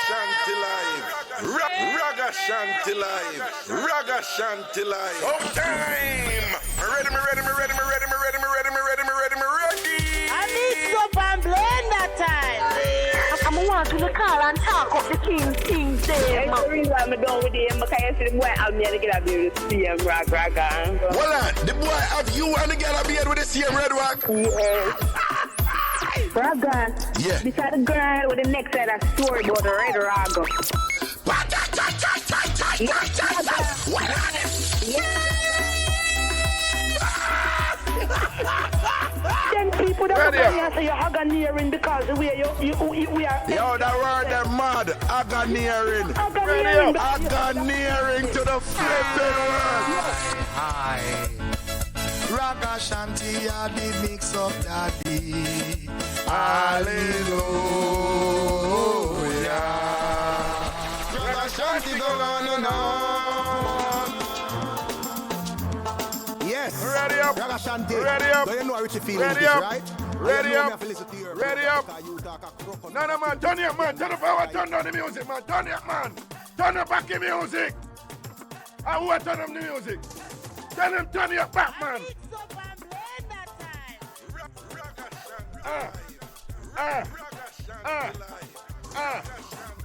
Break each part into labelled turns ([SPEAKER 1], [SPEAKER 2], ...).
[SPEAKER 1] Ragashanti live. Ragashanti live. Ragashanti live. Oh, time. Ready.
[SPEAKER 2] I Mixup An Blenda time. I'm want to call and talk of the King's Day.
[SPEAKER 3] That's the reason I'm done with him, because I see the boy out there to get up here with the same Raga.
[SPEAKER 1] Hold on, the boy have you and the girl up here with the same red rock?
[SPEAKER 3] Yes. Raga.
[SPEAKER 1] Yeah.
[SPEAKER 3] This is the girl with the next side of story about the red Raga. Then people don't say you're Haganiering because we are.
[SPEAKER 1] Yo, that word them mad. Haganiering. Haganiering to the flipping world.
[SPEAKER 4] Hi. Ragashanti, I did mix up daddy. Hallelujah. Ragashanti go on. Yes.
[SPEAKER 1] Ready up.
[SPEAKER 4] Ragashanti.
[SPEAKER 1] Ready up.
[SPEAKER 4] Do you know how Richie feels
[SPEAKER 1] Ready
[SPEAKER 4] this,
[SPEAKER 1] up.
[SPEAKER 4] right?
[SPEAKER 1] Ready up. Ready up.
[SPEAKER 4] No,
[SPEAKER 1] Man, turn it up, man. Turn up power. Turn down the music, man. Turn it up, man. Turn up back the music. I want to turn up the music. Tell him turn it up back, man.
[SPEAKER 2] Mixup An Blenda time.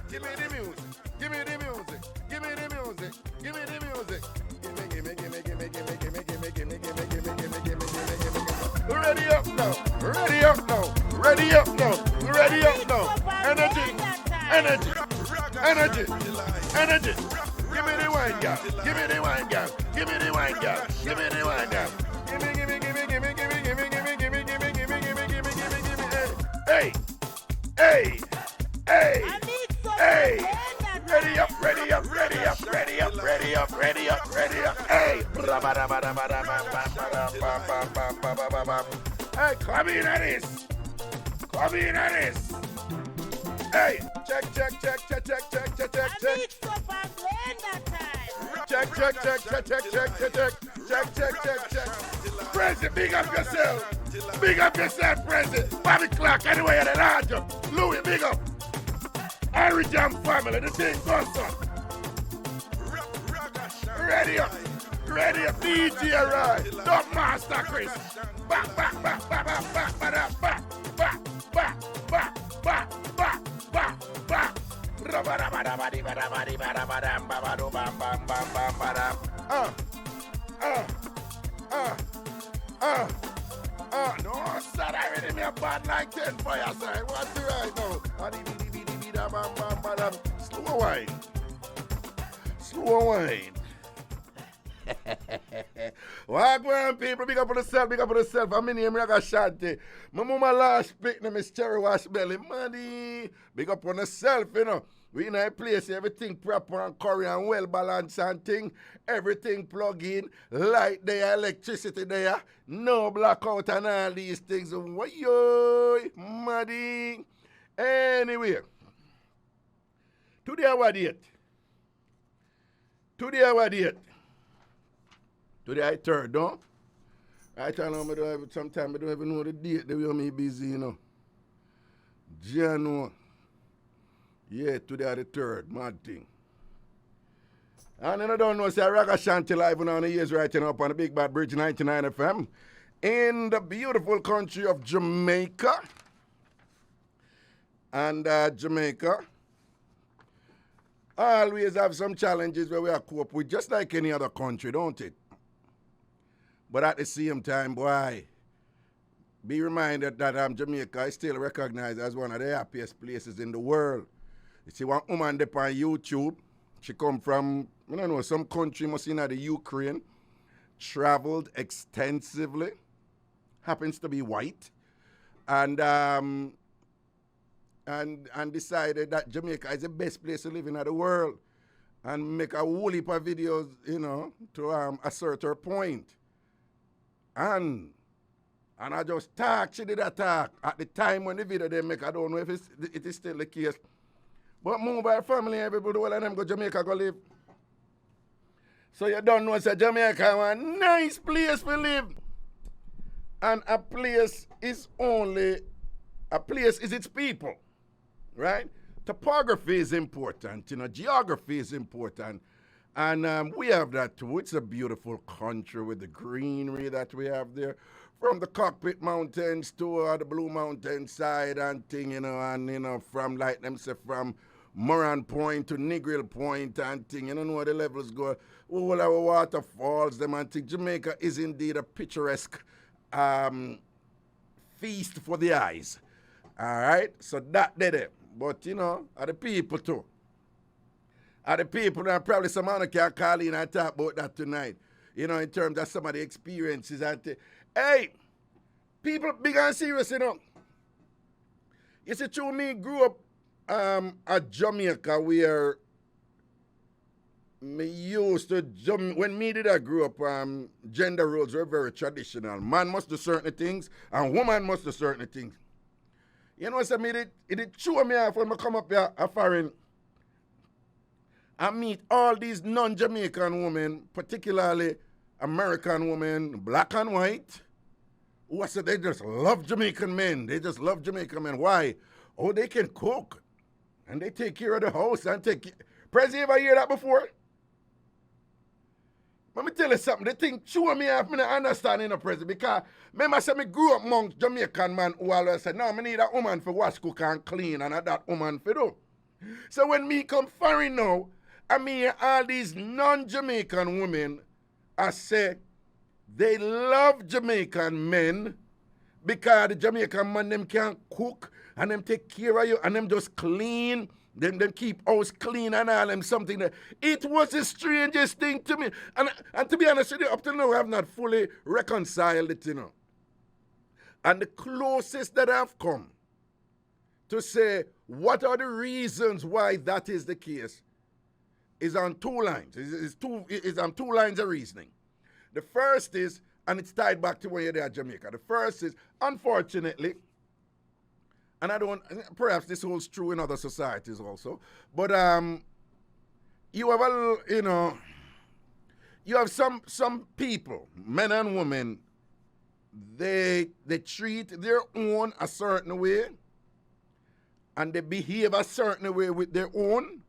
[SPEAKER 1] Give me the music. Give me the music. Give me the music. Give me the music. Ready up now. Ready up now. Ready up now. Ready up now. Energy. Energy. Energy. Energy. Give me the wine, girl. Give me the wine, girl. Give me the wine, girl. Give me the wine, girl. Give me. Hey. Hey. Hey. Hey. Ready up. Ready up. Ready up. Ready up. Ready up. Ready up. Ready up. Hey. Hey, come in at this. Come in at this. Hey, check.
[SPEAKER 2] Mixup An Blenda time.
[SPEAKER 1] Check. President, big up yourself. Big up yourself, President. Bobby Clark, anyway, you're the larger. Louis, big up. IrieJam family, the thing goes on. Ready up. Ready up. DJ Roy. Dub Master Chris. Back. No, sir, I really me a bad like 10 for you, sir. What's the right now? Slow wine. Wagwan people, big up on yourself. I'm in here, Ragashanti. My mama last pick name is Cherry Wash Belly. Money. Big up on yourself, you know. We in a place, everything proper and curry and well balanced and thing. Everything plug in, light there, electricity there, no blackout and all these things. Yo, money. Anyway. Today our date. Today I third, don't? I tell them I don't have, sometimes I don't even know the date. They will me busy, you know. January. Yeah, today are the third, mad thing. And I don't know, say Ragashanti live on the years right up on the Big Bad Bridge 99 FM in the beautiful country of Jamaica. And Jamaica always have some challenges where we are cope with, just like any other country, don't it? But at the same time, boy, be reminded that Jamaica is still recognized as one of the happiest places in the world. You see one woman there on YouTube, she come from, I don't know, some country, must in the Ukraine, traveled extensively, happens to be white, and decided that Jamaica is the best place to live in the world, and make a whole heap of videos, you know, to assert her point. And I just talk, she did a talk. At the time when the video they make, I don't know if it is still the case. But mobile family, everybody, all of them go Jamaica go live. So you don't know, say Jamaica is a nice place to live. And a place is its people, right? topography is important, geography is important. And we have that too. It's a beautiful country with the greenery that we have there. From the Cockpit Mountains to the Blue Mountain side and thing, and from like them say from Moran Point to Negril Point and thing, know where the levels go. All our waterfalls, them and thing. Jamaica is indeed a picturesque feast for the eyes. All right, so that did it. But are the people too. Are the people that probably some man can call in and talk about that tonight. In terms of some of the experiences and hey, people big and serious, You see, through me grew up at Jamaica where me used to when me did I grew up, gender roles were very traditional. Man must do certain things and woman must do certain things. So it threw me off when I come up here a foreign. I meet all these non-Jamaican women, particularly American women, black and white, who I said they just love Jamaican men. They just love Jamaican men. Why? Oh, they can cook. And they take care of the house and Prezi, ever hear that before? Let me tell you something. The thing chew me off, me not understand, Prezi, because remember I said me grew up amongst Jamaican men who always said, no, I need a woman for wash, cook, and clean, and that woman for do. So when me come foreign now, I mean all these non-Jamaican women, I say they love Jamaican men because the Jamaican man them can cook and them take care of you and them just clean. Them keep house clean and all them something that it was the strangest thing to me. And to be honest with you, up to now I have not fully reconciled it, And the closest that I've come to say what are the reasons why that is the case is on two lines. It's on two lines of reasoning. The first is, and it's tied back to when you're there at Jamaica. The first is, unfortunately, and perhaps this holds true in other societies also, but you have you have some people, men and women, they treat their own a certain way, and they behave a certain way with their own,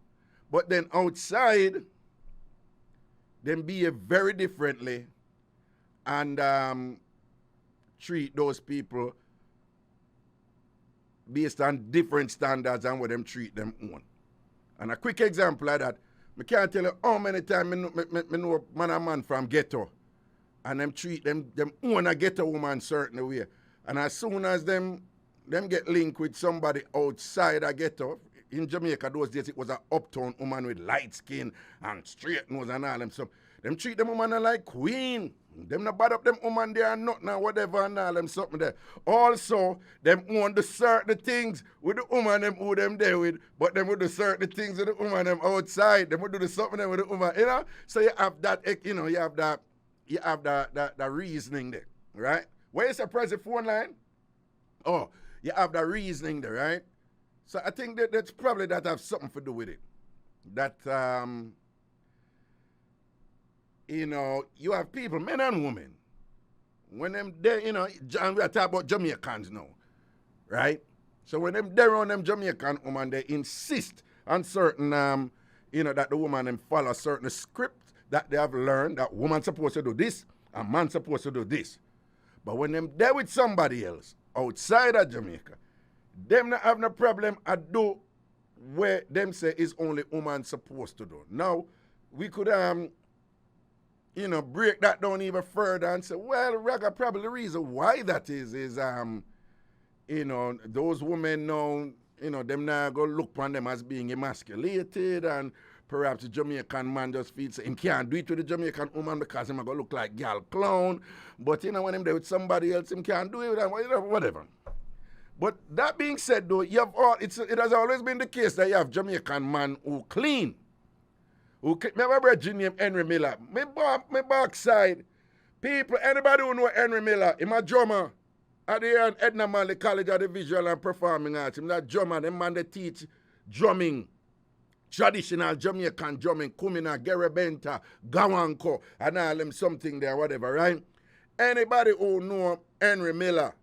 [SPEAKER 1] but then outside, they behave very differently and treat those people based on different standards and what them treat them on. And a quick example of that, I can't tell you how many times I know man and man from ghetto and them treat them own a ghetto woman certain way. And as soon as them get linked with somebody outside a ghetto, in Jamaica those days it was an uptown woman with light skin and straight nose and all them stuff. Them treat them woman like queen. Them not bad up them woman there and nothing and whatever and all them something there. Also, them want the certain things with the woman them who them there with, but them would do certain things with the woman them outside. Them would do the something there with the woman, So you have that, you have that reasoning there, right? Where is the present phone line? Oh, you have that reasoning there, right? So I think that's probably that have something to do with it. That you have people, men and women, when them there, we are talking about Jamaicans now, right? So when them there on them Jamaican woman, they insist on certain, that the woman them follow certain script that they have learned that woman supposed to do this and man supposed to do this. But when them there with somebody else outside of Jamaica, them not have no problem at do where them say is only woman supposed to do. Now, we could break that down even further and say, well, Raga, probably the reason why that is those women now, them now go look upon them as being emasculated, and perhaps the Jamaican man just feels he can't do it to the Jamaican woman because him going to look like gal clown. But, when him there with somebody else, him can't do it with them, whatever. But that being said, though, it has always been the case that you have Jamaican man who clean. Remember brother named Henry Miller? Me backside. People, anybody who know Henry Miller, he's a drummer at the Edna Manley College of the Visual and Performing Arts. He's a drummer. Them man they teach drumming, traditional Jamaican drumming, Kumina, Gerebenta, Gawanko, and all them something there, whatever, right? Anybody who know Henry Miller,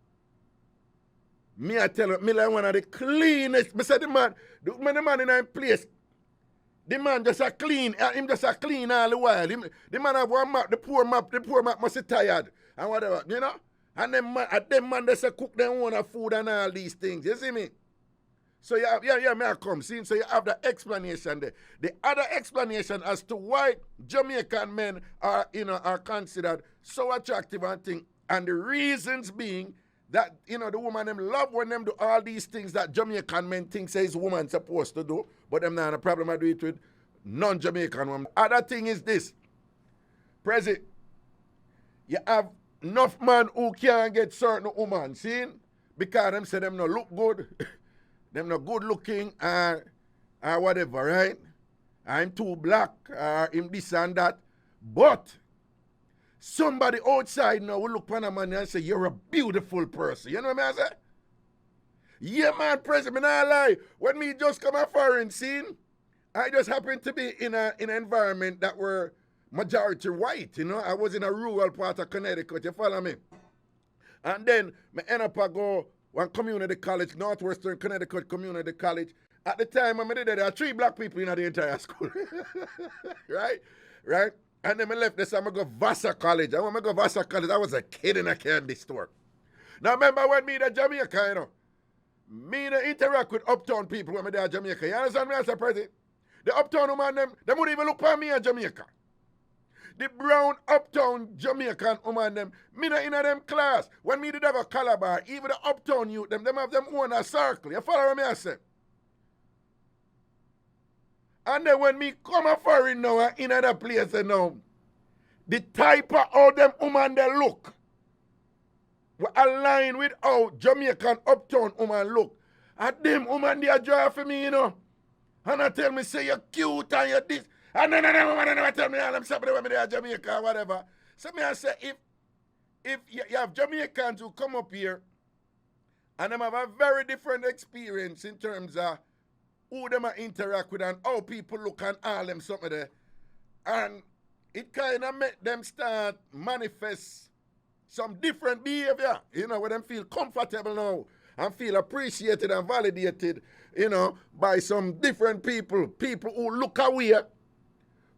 [SPEAKER 1] Me I tell you, me like one of the cleanest. Me say the man in a place. The man just a clean, him just a clean all the while. The man have one map, the poor map must be tired and whatever, you know? And them man just a cook their own food and all these things, you see me? So you have, may I come, see? So you have the explanation there. The other explanation as to why Jamaican men are considered so attractive and thing, and the reasons being that, the woman them love when them do all these things that Jamaican men think says woman supposed to do, but them not a problem I do it with non-Jamaican women. Other thing is this, Prezi, you have enough man who can't get certain woman, see? Because them say them no look good, them no good looking, or whatever, right? I'm too black, or him this and that, but somebody outside now will look upon a man and say, you're a beautiful person. You know what I say? Yeah, man, President, me not lie. When me just come a foreign scene, I just happened to be in an environment that were majority white, I was in a rural part of Connecticut, you follow me? And then me end up go one community college, Northwestern Connecticut Community College. At the time I did there are 3 black people in the entire school. Right? And then I left this, I'm going to go Vassar College. And when I go Vassar College, I was a kid in a candy store. Now remember when me in Jamaica, me interact with uptown people when I there in Jamaica. You understand me as a president? The uptown woman, them wouldn't even look for me in Jamaica. The brown uptown Jamaican woman, them, me not in them class. When me did have a calabar, even the uptown youth, them have them own a circle. You follow what I say? And then when me come a foreign now in another place now, the type of how them woman they look will align with how Jamaican uptown woman look. And them woman they are draw for me, And I tell me, say you're cute and you're this. And then woman never tell me all them stuff when they are Jamaica or whatever. So me I say, if you have Jamaicans who come up here and them have a very different experience in terms of who them interact with and how people look and all them something there. And it kind of make them start manifest some different behavior, where them feel comfortable now and feel appreciated and validated, by some different people who look away,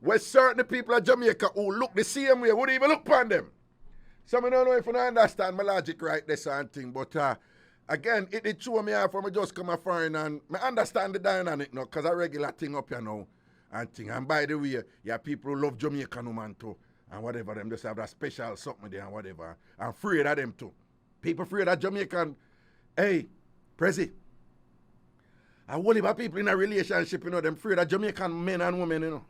[SPEAKER 1] where certain people of Jamaica who look the same way would even look upon them. Some don't know if I understand my logic right this and thing, but again, it threw me off when I just come a foreign and I understand the dynamic now because I regular thing up here now and thing. And by the way, people who love Jamaican woman too and whatever, them just have that special something there and whatever. I'm afraid of them too. People afraid of Jamaican. Hey, Prezi, I whole heap of people in a relationship, them afraid of Jamaican men and women,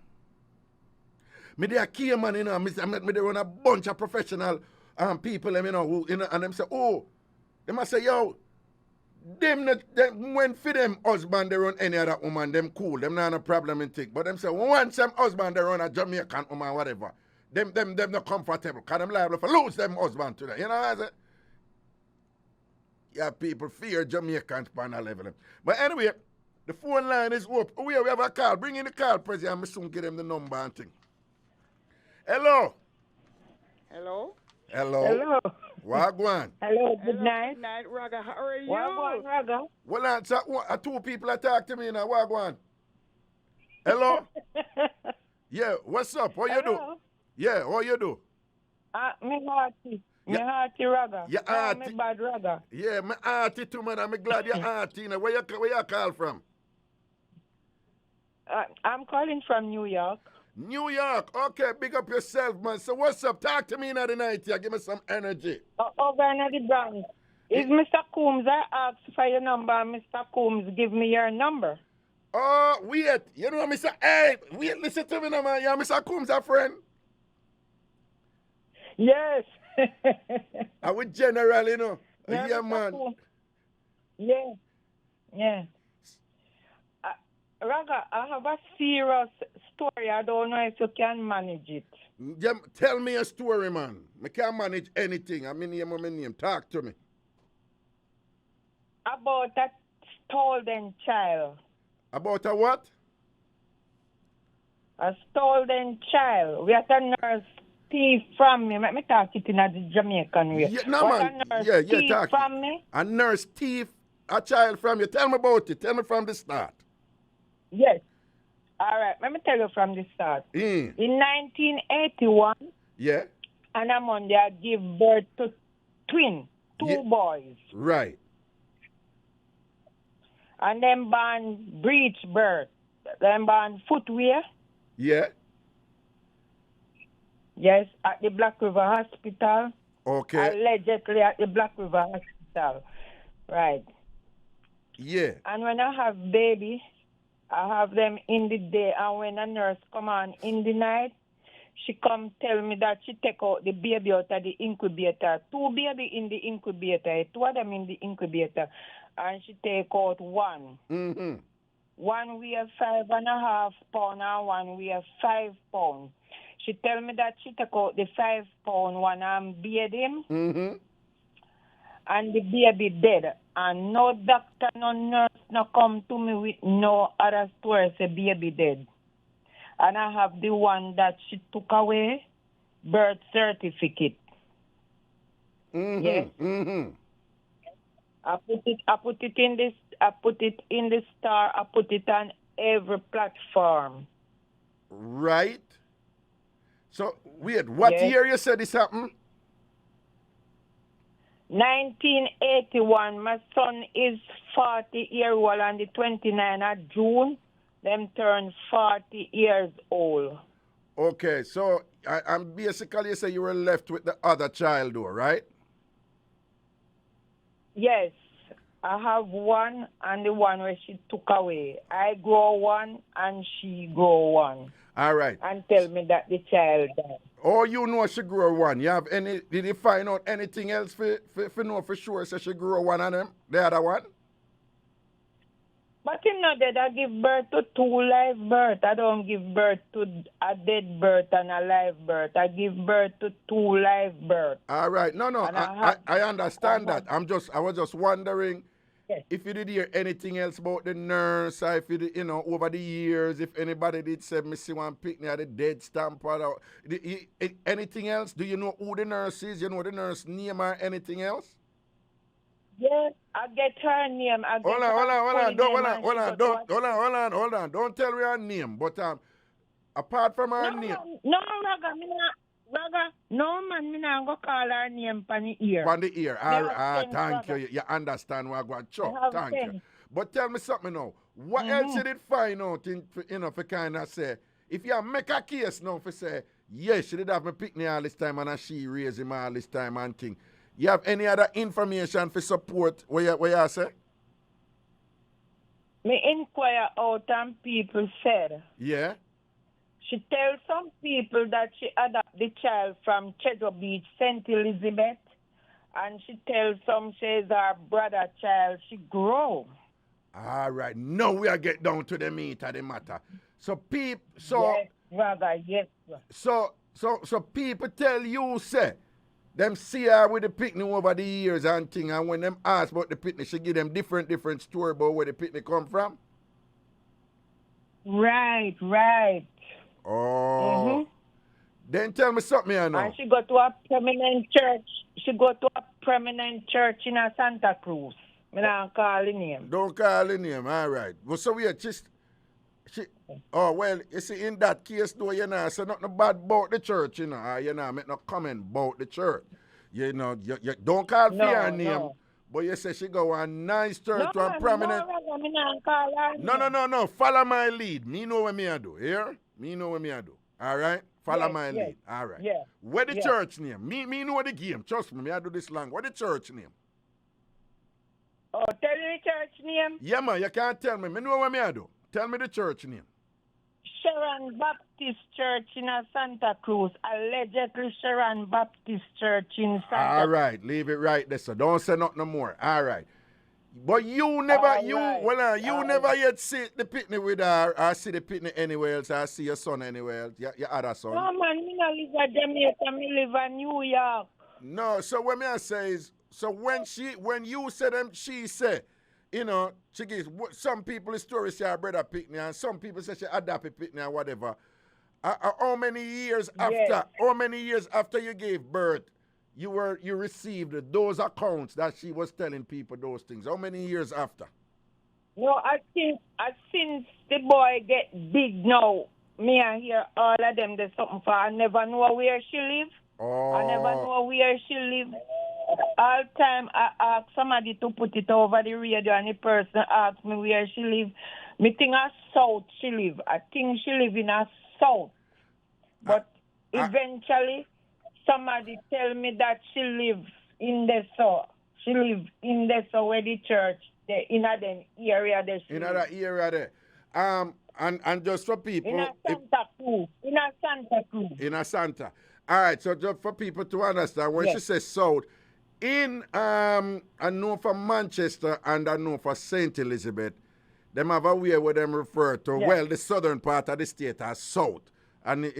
[SPEAKER 1] Me they are key man, me they run a bunch of professional people, who, and them say, oh, they must say, yo, them when for them husband they run any other woman, them cool, them not a problem in thing. But them say, once them husband they run a Jamaican woman, whatever, them not comfortable, because them liable to lose them husband to them. You know what I say? Yeah, people fear Jamaicans on a level. But anyway, the phone line is open. We have a call. Bring in the call, President, and soon give them the number and thing. Hello.
[SPEAKER 5] Hello.
[SPEAKER 3] Hello.
[SPEAKER 1] Wagwan.
[SPEAKER 3] Hello, good night.
[SPEAKER 5] Good night, Raga. How are you?
[SPEAKER 3] Wagwan, Raga.
[SPEAKER 1] Well, answer, 2 people that talk to me now. Wagwan. Hello. Yeah, what's up? What you do? Yeah, what you do?
[SPEAKER 3] Me hearty. Me hearty, Raga.
[SPEAKER 1] Yeah, hearty.
[SPEAKER 3] Me bad, Raga.
[SPEAKER 1] Yeah, me hearty too, man. I'm glad you're hearty. Where you call from?
[SPEAKER 3] I'm calling from New York.
[SPEAKER 1] New York. Okay, big up yourself, man. So what's up? Talk to me in the night here. Give me some energy.
[SPEAKER 3] Over in the Bronx. Is Mr. Coombs? I asked for your number. Mr. Coombs, give me your number.
[SPEAKER 1] Oh, wait. You know, Mr. Hey, wait, listen to me now, man. Yeah, Mr. Coombs, a friend?
[SPEAKER 3] Yes.
[SPEAKER 1] I would general,
[SPEAKER 3] Yeah,
[SPEAKER 1] yeah,
[SPEAKER 3] Mr.
[SPEAKER 1] man.
[SPEAKER 3] Coombs. Yeah. Raga, I have a serious story. I don't know if you can manage it.
[SPEAKER 1] Yeah, tell me a story, man. I can't manage anything. I'm in my name. Talk to me.
[SPEAKER 3] About a stolen child.
[SPEAKER 1] About a what?
[SPEAKER 3] A stolen child. We have a nurse thief from me. Let me talk it in a Jamaican way.
[SPEAKER 1] Yeah, no, man.
[SPEAKER 3] A nurse
[SPEAKER 1] Yeah,
[SPEAKER 3] thief
[SPEAKER 1] talk.
[SPEAKER 3] from me.
[SPEAKER 1] A nurse thief a child from you. Tell me about it. Tell me from the start.
[SPEAKER 3] Yes. All right. Let me tell you from the start. In 1981,
[SPEAKER 1] Yeah.
[SPEAKER 3] on a Monday, I give birth to two boys.
[SPEAKER 1] Right.
[SPEAKER 3] And then born breech birth. Then born footwear.
[SPEAKER 1] Yeah.
[SPEAKER 3] Yes, at the Black River Hospital.
[SPEAKER 1] Okay.
[SPEAKER 3] Allegedly at the Black River Hospital. Right.
[SPEAKER 1] Yeah.
[SPEAKER 3] And when I have baby, I have them in the day. And when a nurse come on in the night, she come tell me that she take out the baby out of the incubator. 2 baby in the incubator. 2 of them in the incubator. And she take out one.
[SPEAKER 1] Mm-hmm.
[SPEAKER 3] One weigh 5.5 pounds and one weigh 5 pounds. She tell me that she take out the 5 pound one and bathe him.
[SPEAKER 1] Mm-hmm.
[SPEAKER 3] And the baby dead. And no doctor, no nurse, no come to me with no other story say baby dead. And I have the one that she took away, birth certificate.
[SPEAKER 1] Mm-hmm.
[SPEAKER 3] Yes.
[SPEAKER 1] Mm-hmm.
[SPEAKER 3] I put it in the Star. I put it on every platform.
[SPEAKER 1] Right. So weird. What year you said this happened?
[SPEAKER 3] 1981. My son is 40 years old on the 29th of June. Them turn 40 years old.
[SPEAKER 1] Okay, so I'm basically you say you were left with the other child, though, right?
[SPEAKER 3] Yes, I have one and the one where she took away. I grow one and she grow one.
[SPEAKER 1] All right.
[SPEAKER 3] And tell me that the child died.
[SPEAKER 1] Oh, you know she grew one. You have any? Did you find out anything else for know for sure? So she grew one of them, the other one.
[SPEAKER 3] But you know that I give birth to 2 live births. I don't give birth to a dead birth and a live birth. I give birth to 2 live births.
[SPEAKER 1] All right. No. I understand that. I was just wondering if you did hear anything else about the nurse, or if you did, over the years, if anybody did say, me see one picnic at the dead stamp or anything else. Do you know who the nurse is? You know the nurse name or anything else?
[SPEAKER 3] Yes, I get her name.
[SPEAKER 1] Hold on. Don't tell me her name. But apart from her name.
[SPEAKER 3] No, Raga, no man, me not go call her name pan the ear.
[SPEAKER 1] Pan the ear. Thank you. You understand what I got. Chuck. Thank you. But tell me something now. What else you did find out for kind of say, if you make a case now for say, yes, she did have me picnic all this time and she raised him all this time and thing. You have any other information for support where you say?
[SPEAKER 3] Me inquire out and people said.
[SPEAKER 1] Yeah.
[SPEAKER 3] She tells some people that she adopted the child from Cheddar Beach, St. Elizabeth. And she tells some she's her brother child. She grow.
[SPEAKER 1] All right. Now we are get down to the meat of the matter. So people,
[SPEAKER 3] Yes, brother, yes.
[SPEAKER 1] So people tell you, say, them see her with the picnic over the years and thing, and when them ask about the picnic, she give them different story about where the picnic come from?
[SPEAKER 3] Right.
[SPEAKER 1] Oh. Then tell me something I know.
[SPEAKER 3] And she go to a prominent church. She go to a prominent church in a Santa Cruz. Me not call the name.
[SPEAKER 1] Don't call the name, all right. Well, so we are just... you see, in that case, though, you know, say nothing bad about the church, you know, you know, make no comment about the church. You know, you don't call for her name, but you say she go a nice church to a prominent... No, follow my lead. Me know what me I do, here? Me know what me I do, all right? Follow my lead, all right.
[SPEAKER 3] Yeah.
[SPEAKER 1] Where the church name? Me know the game, trust me, I do this long. What the church name?
[SPEAKER 3] Oh, tell you the church name?
[SPEAKER 1] Yeah, man, you can't tell me. Me know what me I do. Tell me the church name.
[SPEAKER 3] Sharon Baptist Church in Santa Cruz. Allegedly Sharon Baptist Church in Santa Cruz.
[SPEAKER 1] All right, leave it right there, so don't say nothing more. All right. But you never, never yet see the picnic with her, or see the picnic anywhere else, or see your son anywhere else, your other son.
[SPEAKER 3] No, man, me not live in Jamaica, me live in New York.
[SPEAKER 1] No, so what me I say is, so when you say them, she say, you know, she gives some people the story say her brother picnic, and some people say she adopted picnic or whatever. How many years after?
[SPEAKER 3] Yes.
[SPEAKER 1] How many years after you gave birth you received those accounts that she was telling people those things? How many years after?
[SPEAKER 3] No, I since the boy get big now, me I hear all of them there's something for I never know where she live.
[SPEAKER 1] Oh.
[SPEAKER 3] I never know where she live. All time I ask somebody to put it over the radio and the person asks me where she live. Me think a south she live. I think she live in a south. But eventually somebody tell me that she live in the south. She live in the south where the church in a them area there.
[SPEAKER 1] In that area there. And just for people.
[SPEAKER 3] In a Santa Cruz. In a Santa Cruz.
[SPEAKER 1] In a Santa. All right, so just for people to understand, when she says south, in I know for Manchester and I know for St. Elizabeth, them have a way where them refer to, well, the southern part of the state as south. And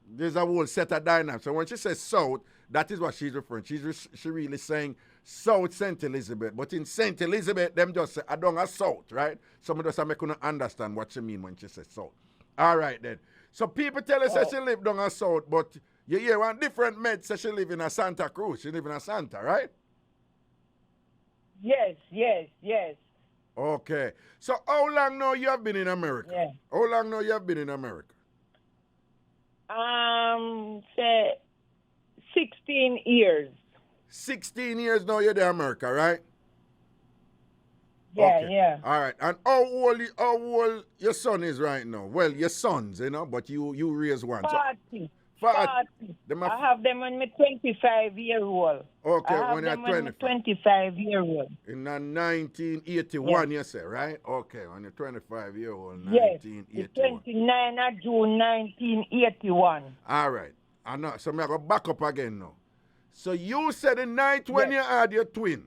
[SPEAKER 1] there's a whole set of dynamics. So when she says south, that is what she's referring. She really saying South St. Elizabeth. But in St. Elizabeth, them just say, I don't have south, right? Some of us are making understand what she mean when she says south. All right, then. So people tell us that she live down a south, but you hear one different med says she live in a Santa Cruz. She live in a Santa, right?
[SPEAKER 3] Yes.
[SPEAKER 1] Okay. So how long now you have been in America?
[SPEAKER 3] Yeah.
[SPEAKER 1] How long now you have been in America?
[SPEAKER 3] Say 16 years.
[SPEAKER 1] 16 years now you're in America, right?
[SPEAKER 3] Yeah,
[SPEAKER 1] okay.
[SPEAKER 3] yeah.
[SPEAKER 1] All right. And how old your son is right now? Well, your sons, but you raise one.
[SPEAKER 3] 40.
[SPEAKER 1] 40.
[SPEAKER 3] I have them when me 25-year-old.
[SPEAKER 1] Okay,
[SPEAKER 3] I have
[SPEAKER 1] when
[SPEAKER 3] them
[SPEAKER 1] you're
[SPEAKER 3] when me 25-year-old.
[SPEAKER 1] In 1981, you say, right? Okay, when you're 25-year-old,
[SPEAKER 3] Yes,
[SPEAKER 1] 1981.
[SPEAKER 3] 29 of June 1981.
[SPEAKER 1] All right. I know. So I'm going to back up again now. So you said the night when you had your twin,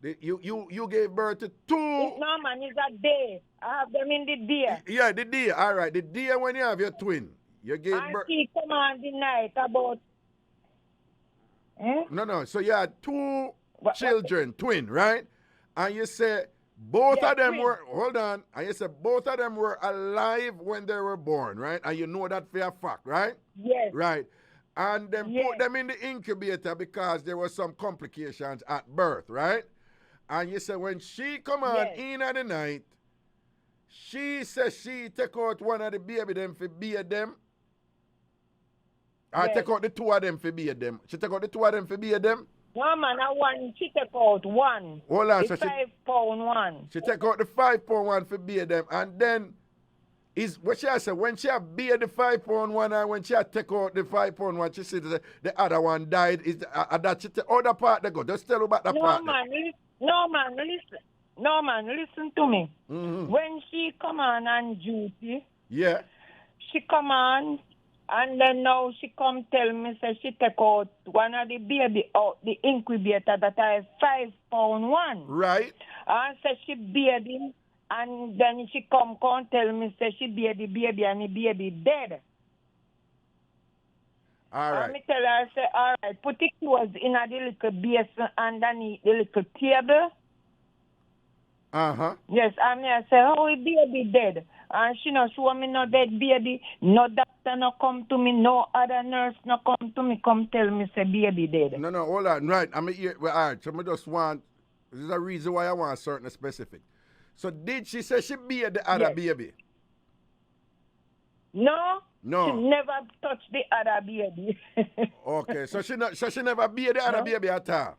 [SPEAKER 1] you gave birth to two.
[SPEAKER 3] No, man, it's a day. I have them in the day.
[SPEAKER 1] Yeah, the day. All right. The day when you have your twin, you gave birth.
[SPEAKER 3] And she come on the night about...
[SPEAKER 1] No. So you had two children, twin, right? And you said both of them were, hold on. And you said both of them were alive when they were born, right? And you know that for a fact, right?
[SPEAKER 3] Yes.
[SPEAKER 1] Right. And then put them in the incubator because there were some complications at birth, right? And you said when she come on in at the night, she says she take out one of the baby them for beard them. I take out the two of them for beard them. She take out the two of them for beard them?
[SPEAKER 3] No, man, she take out one.
[SPEAKER 1] Hold on.
[SPEAKER 3] The
[SPEAKER 1] So
[SPEAKER 3] 5-pound one.
[SPEAKER 1] She take out the 5-pound one for beard them. And then, is what she said, when she beard the 5-pound one and when she take out the 5-pound one, she said the other one died. Is that she take other part they go? Just tell about that part.
[SPEAKER 3] No, man, listen to me.
[SPEAKER 1] Mm-hmm.
[SPEAKER 3] When she come on duty,
[SPEAKER 1] she
[SPEAKER 3] come on, and then now she come tell me, say she take out one of the baby out the incubator that I 5-pound one.
[SPEAKER 1] Right.
[SPEAKER 3] And say she beard him, and then she come tell me, say she beard the baby and the baby dead.
[SPEAKER 1] All right.
[SPEAKER 3] And me tell her, say, all right, put the clothes in a the little basin underneath the little table.
[SPEAKER 1] Uh-huh.
[SPEAKER 3] Yes, and I say, how is baby dead? And she no show me no dead baby. No doctor no come to me. No other nurse no come to me. Come tell me say baby dead.
[SPEAKER 1] No, hold on. Right. All right. So I just want, this is a reason why I want certain specific. So did she say she beard the other baby?
[SPEAKER 3] No.
[SPEAKER 1] No.
[SPEAKER 3] She never touched the other baby.
[SPEAKER 1] Okay. So she never beard the other baby at all?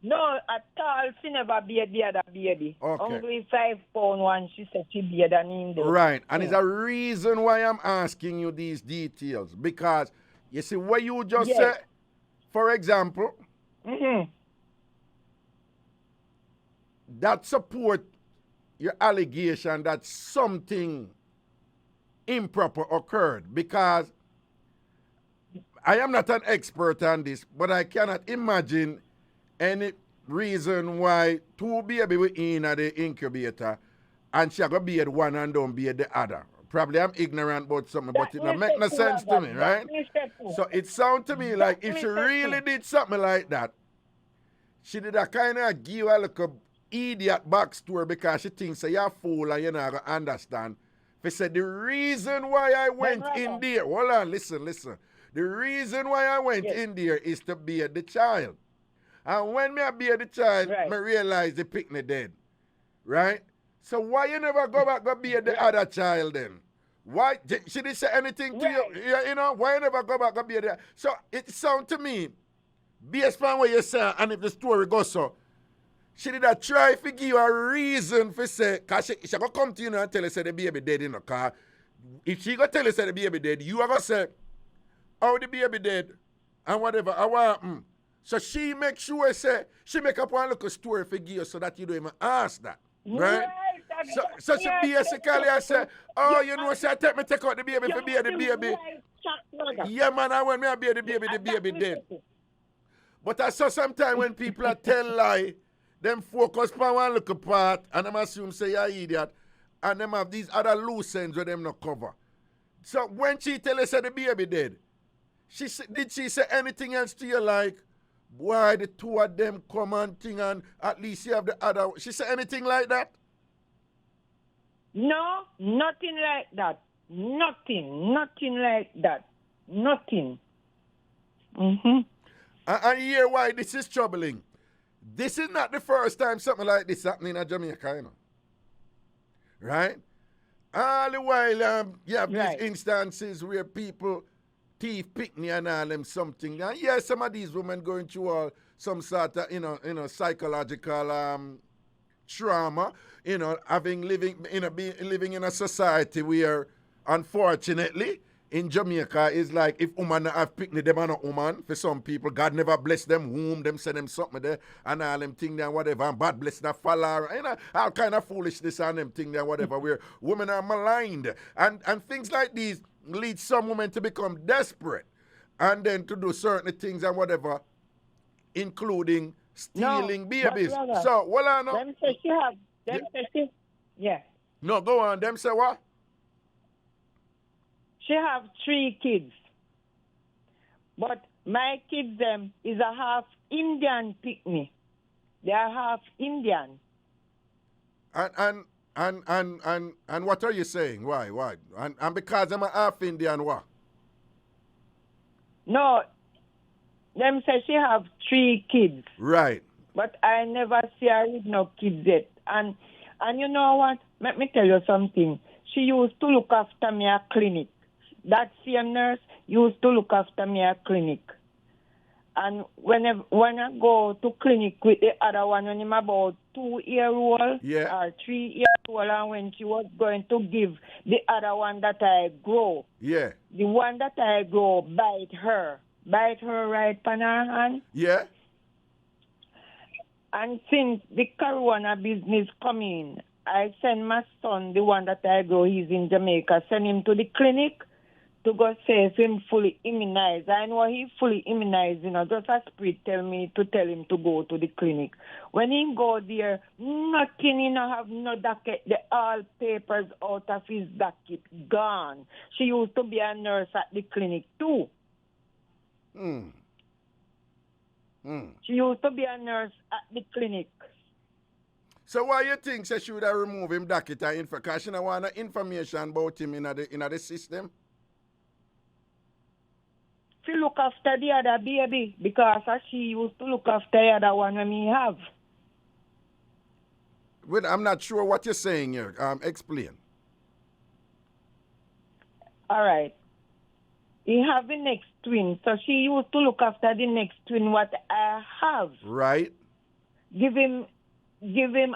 [SPEAKER 3] No, at all, she never beard the other baby.
[SPEAKER 1] Okay.
[SPEAKER 3] Only 5-pound one, she said she beard an in there.
[SPEAKER 1] Right. And it's a reason why I'm asking you these details. Because, you see, what you just said, for example, that support your allegation that something improper occurred. Because I am not an expert on this, but I cannot imagine any reason why two baby were in at the incubator and she go beard one and don't beard the other. Probably I'm ignorant about something, but it don't make no sense to me, right? So it sounds to me like if she really did something like that, she did a kind of give a little idiot backstory because she thinks you're a fool and you're not going to understand. She said the reason why I went in there, hold on, listen. The reason why I went in there is to bear the child. And when me I bear the child, I realize the picnic dead. Right? So why you never go back go bear the other child then? Why she didn't say anything to you? You know, why you never go back go bear the? So it sounds to me, based on what you say, and if the story goes so, she did try to give you a reason for say, because she go come to you and tell you say the baby dead in the car. If she go tell you say the baby dead, you are going to say, oh, the baby dead, and whatever, I want So she make sure say, she make up one little story for you so that you don't even ask that. Right? So she basically I say, oh, you know, say, take out the baby for bear the baby. Yeah, man, I want me to bear the baby dead. But I saw sometimes when people tell lie, them focus on one little part, and them assume say you're idiot, and them have these other loose ends where them not cover. So when she tell us that the baby dead, did she say anything else to you like, why the two of them come and thing and at least you have the other? She say anything like that?
[SPEAKER 3] No, nothing like that. Nothing like that. Nothing. Mm-hmm.
[SPEAKER 1] And hear why this is troubling. This is not the first time something like this happening in Jamaica, you know. Right? All the while, you have these instances where people thief picnic and all them something. And yeah, some of these women going through some sort of, you know, psychological trauma, you know, living in a society where, unfortunately, in Jamaica, it's like if woman have picnic, them are not woman. For some people, God never bless them womb, them send them something there, and all them thing there, whatever, and bad blessing that fall, you know, all kind of foolishness and them thing there, whatever, where women are maligned. And things like these lead some women to become desperate, and then to do certain things and whatever, including stealing babies. So, well, I know.
[SPEAKER 3] Them say she have, them say she, yeah.
[SPEAKER 1] No, go on, them say what?
[SPEAKER 3] She have 3 kids. But my kids them is a half Indian picnic. They are half Indian.
[SPEAKER 1] And what are you saying? Why? And because I'm a half Indian, what?
[SPEAKER 3] No, them say she have 3 kids.
[SPEAKER 1] Right.
[SPEAKER 3] But I never see her with no kids yet. And you know what? Let me tell you something. She used to look after me at clinic. That same nurse used to look after me at clinic. And when I go to clinic with the other one, when I'm about 2-year-old or 3-year-old, and when she was going to give the other one that I grow, the one that I grow bite her right on her hand. Yeah. And since the corona business come in, I send my son, the one that I grow, he's in Jamaica, send him to the clinic to go say if him fully immunized. I know he fully immunized, you know, just a spirit tell me to tell him to go to the clinic. When he go there, nothing, you know, have no docket, the all papers out of his docket, gone. She used to be a nurse at the clinic too. She used to be a nurse at the clinic.
[SPEAKER 1] So why you think she should have removed him docket because she don't want no information about him in the system?
[SPEAKER 3] She look after the other baby because she used to look after the other one when we have.
[SPEAKER 1] Well, I'm not sure what you're saying here. Explain.
[SPEAKER 3] All right. He have the next twin, so she used to look after the next twin what I have.
[SPEAKER 1] Right.
[SPEAKER 3] Give him vaccine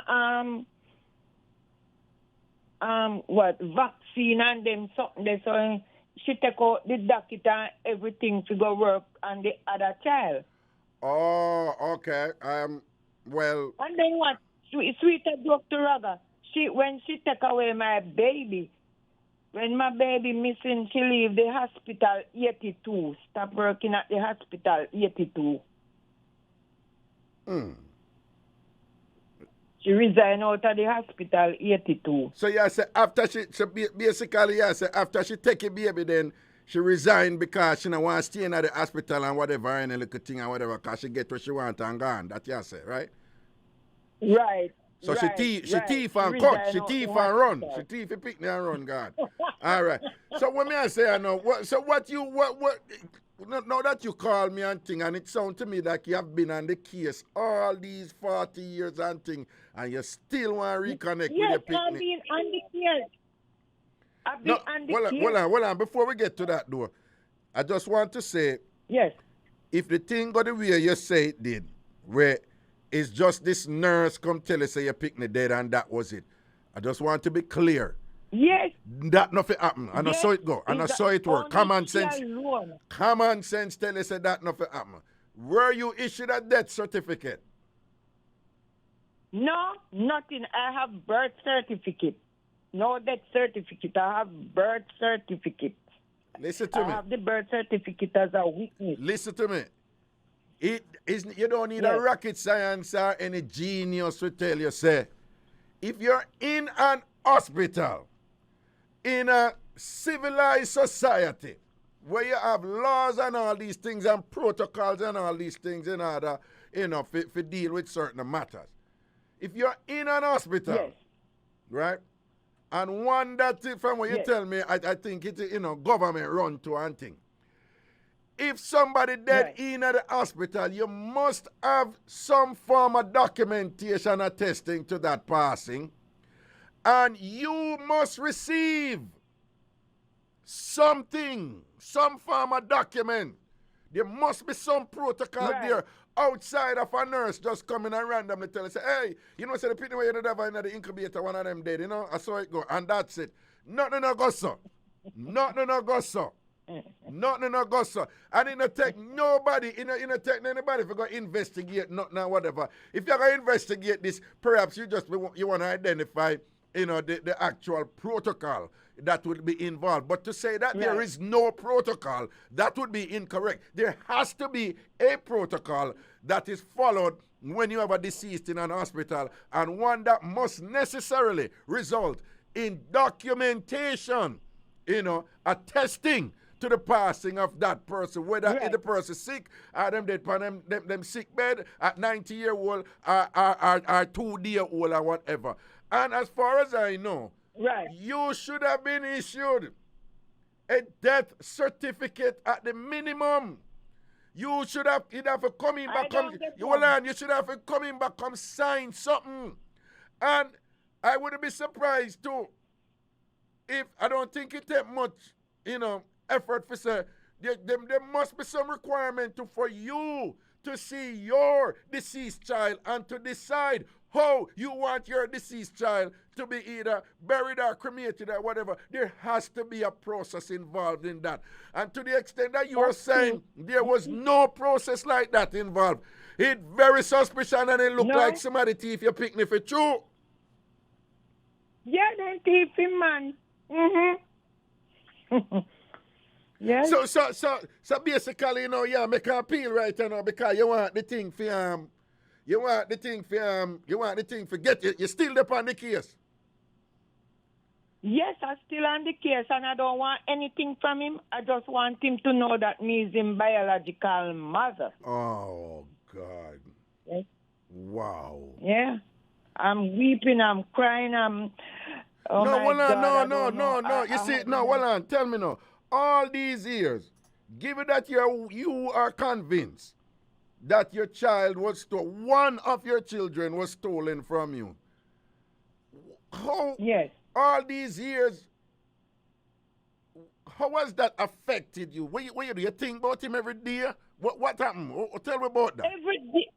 [SPEAKER 3] and them something there, so she take out the docket and everything to go work on the other child.
[SPEAKER 1] Oh, okay. Well.
[SPEAKER 3] And then what? Sweet Dr. Raga. When she take away my baby, when my baby missing, she leave the hospital 82. Stop working at the hospital 82. She resigned out of the hospital 82.
[SPEAKER 1] So you say after after she take a baby, then she resigned because she don't want to stay in the hospital and whatever, and a little thing and whatever, because she get what she want and gone. That you say, right?
[SPEAKER 3] Right.
[SPEAKER 1] So she thief and cut. She thief and run. She thief and pick me and run, God. All right. So when me I say I know, what now that you call me and thing, and it sounds to me like you have been on the case all these 40 years and thing, and you still want to reconnect with your
[SPEAKER 3] Yes,
[SPEAKER 1] picnic.
[SPEAKER 3] I've been on the case. I've been
[SPEAKER 1] No,
[SPEAKER 3] on the
[SPEAKER 1] hold on,
[SPEAKER 3] case.
[SPEAKER 1] hold on. Before we get to that, though, I just want to say,
[SPEAKER 3] Yes.
[SPEAKER 1] if the thing got the way you say it did, where it's just this nurse come tell you say your picnic dead and that was it, I just want to be clear.
[SPEAKER 3] Yes.
[SPEAKER 1] That nothing happen. And I
[SPEAKER 3] Yes,
[SPEAKER 1] saw it go. And I
[SPEAKER 3] it's
[SPEAKER 1] saw it work.
[SPEAKER 3] only
[SPEAKER 1] Common
[SPEAKER 3] she
[SPEAKER 1] sense.
[SPEAKER 3] alone.
[SPEAKER 1] Common sense tell you say that nothing happen. Were you issued a death certificate?
[SPEAKER 3] No, nothing. I have birth certificate. No death certificate. I have birth certificate.
[SPEAKER 1] Listen to
[SPEAKER 3] I
[SPEAKER 1] me.
[SPEAKER 3] have the birth certificate as a witness.
[SPEAKER 1] Listen to me. It is you don't need a
[SPEAKER 3] Yes.
[SPEAKER 1] rocket science or any genius to tell you, say, if you're in an hospital, in a civilized society, where you have laws and all these things and protocols and all these things in order, for deal with certain matters. If you're in an hospital,
[SPEAKER 3] Yes.
[SPEAKER 1] right, and one that, from what you
[SPEAKER 3] Yes.
[SPEAKER 1] tell me, I think it's, government run to and thing. If somebody dead
[SPEAKER 3] Right.
[SPEAKER 1] in at the hospital, you must have some form of documentation attesting to that passing. And you must receive something, some form of document. There must be some protocol
[SPEAKER 3] Right.
[SPEAKER 1] there outside of a nurse just coming and randomly tell us, say, hey, say the people where you have in the incubator, one of them dead, I saw it go. And that's it. Nothing no go so. Nothing no go so. Nothing no go so. And it don't take nobody, it don't take anybody if you go investigate nothing or whatever. If you're going to investigate this, perhaps you want to identify, the actual protocol that would be involved. But to say that there
[SPEAKER 3] Right.
[SPEAKER 1] is no protocol, that would be incorrect. There has to be a protocol that is followed when you have a deceased in an hospital, and one that must necessarily result in documentation, attesting to the passing of that person, whether
[SPEAKER 3] Right.
[SPEAKER 1] the person sick or them dead on them sick bed at 90-year-old or 2-day-old or whatever. And as far as I know,
[SPEAKER 3] Right.
[SPEAKER 1] you should have been issued a death certificate at the minimum. You should have come in back, you should have come in back, come sign something. And I wouldn't be surprised too if I don't think it take much, effort for say there must be some requirement for you to see your deceased child and to decide how you want your deceased child to be either buried or cremated or whatever. There has to be a process involved in that. And to the extent that you are saying there was no process like that involved, it's very suspicious and it look
[SPEAKER 3] No.
[SPEAKER 1] like somebody thief your picnic for true.
[SPEAKER 3] Yeah, they thieving, man. Mm-hmm. Yes.
[SPEAKER 1] So basically, make an appeal right now because you want the thing for you want the thing for get you still upon the case.
[SPEAKER 3] Yes, I'm still on the case and I don't want anything from him. I just want him to know that me is his biological mother.
[SPEAKER 1] Oh God.
[SPEAKER 3] Yes.
[SPEAKER 1] Wow.
[SPEAKER 3] Yeah. I'm weeping, I'm crying, I'm oh
[SPEAKER 1] no,
[SPEAKER 3] my
[SPEAKER 1] hold on,
[SPEAKER 3] God, I
[SPEAKER 1] no.
[SPEAKER 3] don't know.
[SPEAKER 1] You see, hold on, tell me now. All these years, given that you are convinced that your child was stolen, one of your children was stolen from you. How
[SPEAKER 3] Yes.
[SPEAKER 1] all these years, how has that affected you? What you do? You think about him every day? What happened? Tell me about that.
[SPEAKER 3] Every day,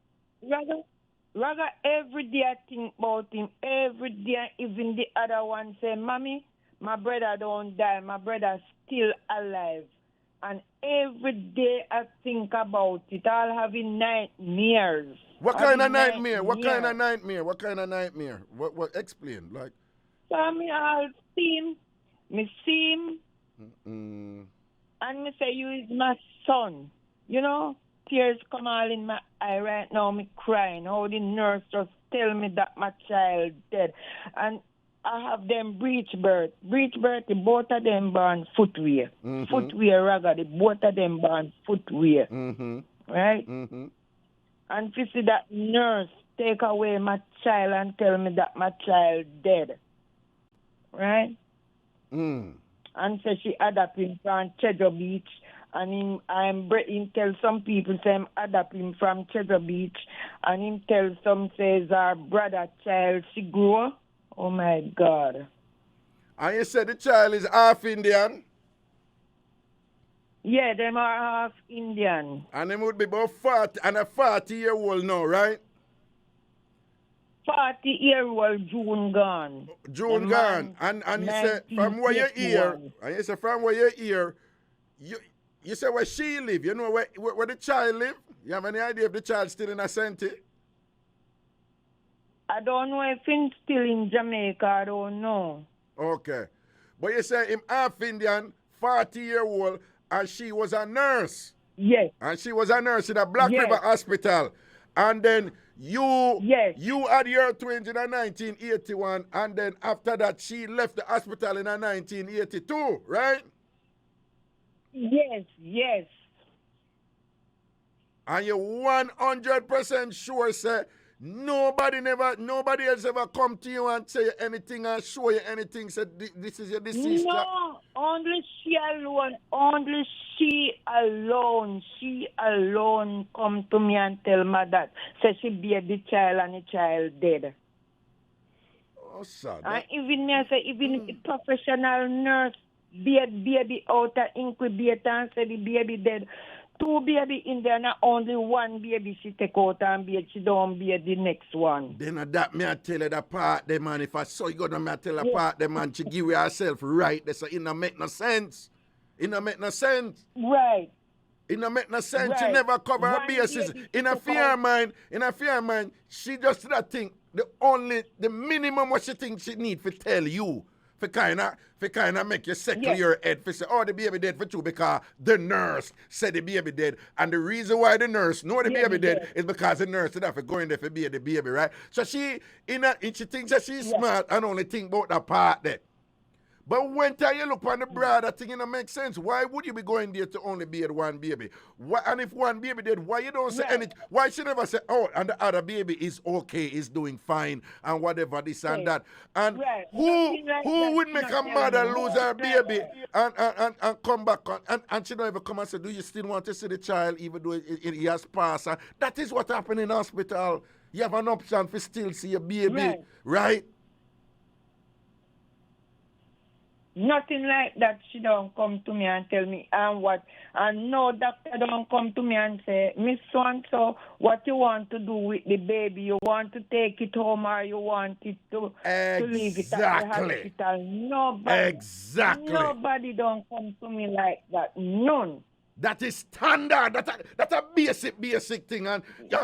[SPEAKER 3] rather every day I think about him. Every day, even the other one say, Mommy, my brother don't die. My brother still alive. And every day I think about it. I'll having nightmares.
[SPEAKER 1] What kind of nightmare? What kind of nightmare? What explain? Like,
[SPEAKER 3] so I'll see him. Me see him. And me say, you is my son. Tears come all in my eye right now. Me crying. How the nurse just tell me that my child dead. And I have them breech birth. Breech birth, the both of them born footwear. Footwear, Raga, the both of them born footwear. Right? And to see that nurse take away my child and tell me that my child dead. Right? And so she adapt him from Cheddar Beach And him tell some people say him adopt him from Cheddar Beach, and him tell some says our brother child she grow. Oh my God.
[SPEAKER 1] And you said the child is half Indian?
[SPEAKER 3] Yeah, them are half Indian.
[SPEAKER 1] And him would be about 40 and a 40-year-old now, right?
[SPEAKER 3] 40-year-old June gone.
[SPEAKER 1] June gone. And you say from where you hear, you say where she live, you know where the child live? You have any idea if the child still in a Asante?
[SPEAKER 3] I don't know if he's still in Jamaica, I don't know.
[SPEAKER 1] Okay. But you say him half Indian, 40-year-old, and she was a nurse.
[SPEAKER 3] Yes.
[SPEAKER 1] And she was a nurse in a Black
[SPEAKER 3] Yes.
[SPEAKER 1] River Hospital. And then you had your twins in 1981, and then after that she left the hospital in 1982, right?
[SPEAKER 3] Yes.
[SPEAKER 1] And you're 100% sure, say, nobody else ever come to you and say anything and show you anything, say this is your deceased.
[SPEAKER 3] No, only she alone come to me and tell me that. Say she bear the child and the child dead.
[SPEAKER 1] Oh, sad.
[SPEAKER 3] And even a professional nurse bear baby out of incubator and say the baby dead. 2 baby in there, not only 1 baby she take out and bear, she don't bear the next one.
[SPEAKER 1] Then that me I tell her the part them man. If I saw you gonna me I tell her part them man, she give herself right. That's it no make no sense. It no make no sense.
[SPEAKER 3] Right.
[SPEAKER 1] It no make no sense.
[SPEAKER 3] Right.
[SPEAKER 1] She never cover her
[SPEAKER 3] One
[SPEAKER 1] bases.
[SPEAKER 3] baby
[SPEAKER 1] In a fear mind, she just that thing. The minimum what she thinks she need for tell you. For kinda make you settle your head for say, oh, the baby dead for 2 because the nurse said the baby dead. And the reason why the nurse know the baby dead is because the nurse did have to go in there for the baby, right? So she thinks that she's smart and only think about that part there. But when you look on the broader thing, it don't make sense. Why would you be going there to only bear 1 baby? Why, and if 1 baby dead, why you don't say anything? Why she never say, oh, and the other baby is okay, is doing fine, and whatever, this and that. And who would make a mother lose her baby and come back on, and she don't even come and say, do you still want to see the child even though it has passed? And that is what happened in hospital. You have an option for still see your baby, right?
[SPEAKER 3] Nothing like that. She don't come to me and tell me and no doctor don't come to me and say, Miss So-and-so, what you want to do with the baby? You want to take it home or you want it to leave it at the hospital? Nobody don't come to me like that. None.
[SPEAKER 1] That is standard. That's a basic thing. And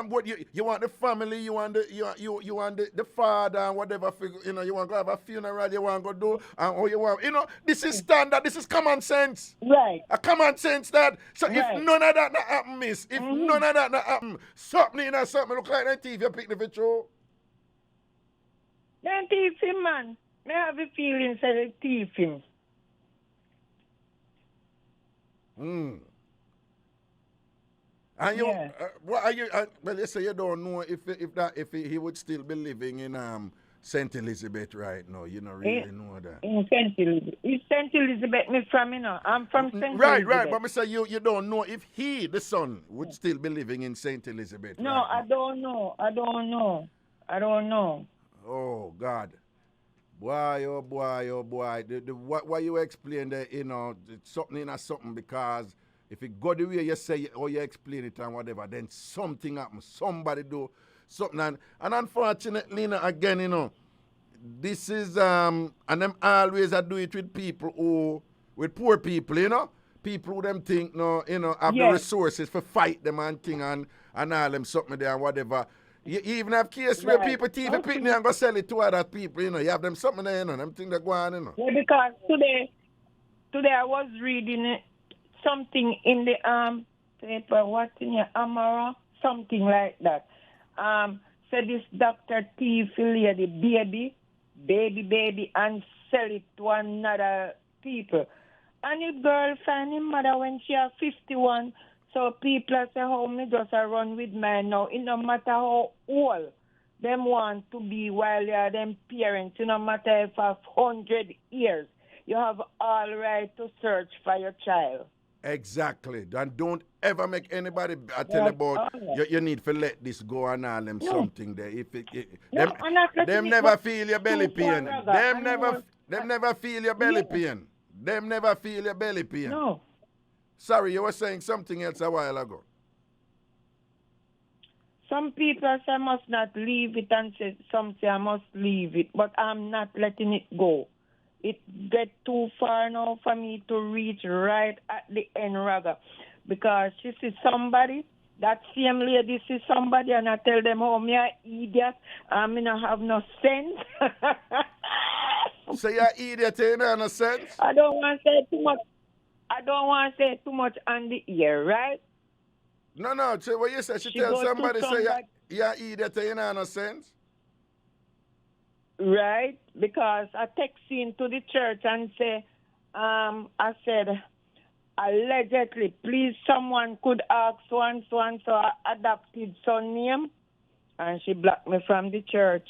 [SPEAKER 1] what you want the family, you want the father and whatever. You want to have a funeral, you want to go do, and you want. This is standard. This is common sense.
[SPEAKER 3] Right.
[SPEAKER 1] A common sense that. So if none of that not happen, miss. If none of that not happen, something look like that teeth you pick the picture.
[SPEAKER 3] Then teeth him, man. I have a feeling that they teeth him.
[SPEAKER 1] And you, what are you? Well, you say you don't know if he would still be living in St. Elizabeth right now. You don't really know that.
[SPEAKER 3] In St. Elizabeth. It's St. Elizabeth, me from, I'm from St. Elizabeth.
[SPEAKER 1] Right. But I say you don't know if he, the son, would still be living in St. Elizabeth.
[SPEAKER 3] No,
[SPEAKER 1] right
[SPEAKER 3] I don't know. I don't know.
[SPEAKER 1] Oh, God. Boy, oh boy. What you explain there, something because if it go the way you say or you explain it and whatever, then something happens. Somebody do something. And unfortunately, again, this is, and them always do it with people with poor people, people who them think, have the resources for fight them and thing and all them something there and whatever. You even have cases where people thief a picnic and go sell it to other people, You have them something there, them things that go on,
[SPEAKER 3] Yeah, because today I was reading something in the paper, what in your Amara, something like that. Said this doctor thief the baby, and sell it to another people. And the girl find his mother when she was 51. So people say, how me just run with mine now. It no matter how old them want to be while they are them parents. No matter if of 100 years. You have all right to search for your child.
[SPEAKER 1] Exactly. And don't ever make anybody tell about you need to let this go and all them something there. If
[SPEAKER 3] I'm not letting
[SPEAKER 1] them
[SPEAKER 3] it
[SPEAKER 1] never
[SPEAKER 3] go
[SPEAKER 1] feel your belly
[SPEAKER 3] too far,
[SPEAKER 1] pain.
[SPEAKER 3] Raga.
[SPEAKER 1] Them never feel your belly
[SPEAKER 3] Yeah.
[SPEAKER 1] pain. Them never feel your belly pain.
[SPEAKER 3] No.
[SPEAKER 1] Sorry, you were saying something else a while ago.
[SPEAKER 3] Some people say I must not leave it and some say I must leave it, but I'm not letting it go. It get too far now for me to reach right at the end, Raga. Because she sees somebody, that same lady sees somebody, and I tell them, oh, me a idiot, and me not have no sense.
[SPEAKER 1] So you're idiot, you know, no sense?
[SPEAKER 3] I don't want to say too much. I don't want to say too much on the ear, right?
[SPEAKER 1] No, so what you say? She
[SPEAKER 3] She
[SPEAKER 1] tell
[SPEAKER 3] go to
[SPEAKER 1] somebody, say
[SPEAKER 3] somebody-
[SPEAKER 1] you're idiot, you know, no sense?
[SPEAKER 3] Right, because I text in to the church and say, I said, allegedly, please someone could ask so and so adopted son name, and she blocked me from the church.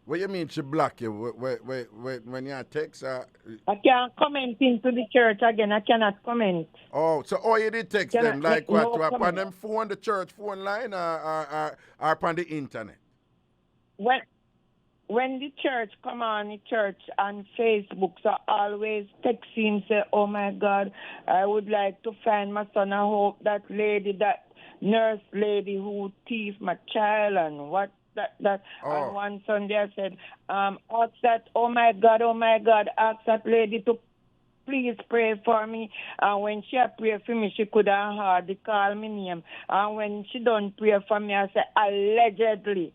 [SPEAKER 1] What you mean she block you? When you text her?
[SPEAKER 3] I can't comment into the church again. I cannot comment.
[SPEAKER 1] Oh, so all you did text
[SPEAKER 3] Cannot
[SPEAKER 1] them, like
[SPEAKER 3] make no
[SPEAKER 1] what? On
[SPEAKER 3] comment.
[SPEAKER 1] them phone, the church phone line, or upon the internet?
[SPEAKER 3] When the church come on the church on Facebook, so I always text him, say, oh my God, I would like to find my son. I hope that lady, that nurse lady who thief my child and what that.
[SPEAKER 1] Oh.
[SPEAKER 3] And one Sunday I said, ask that, oh my God, ask that lady to please pray for me. And when she pray for me, she could have hardly call me name. And when she don't pray for me, I say, allegedly.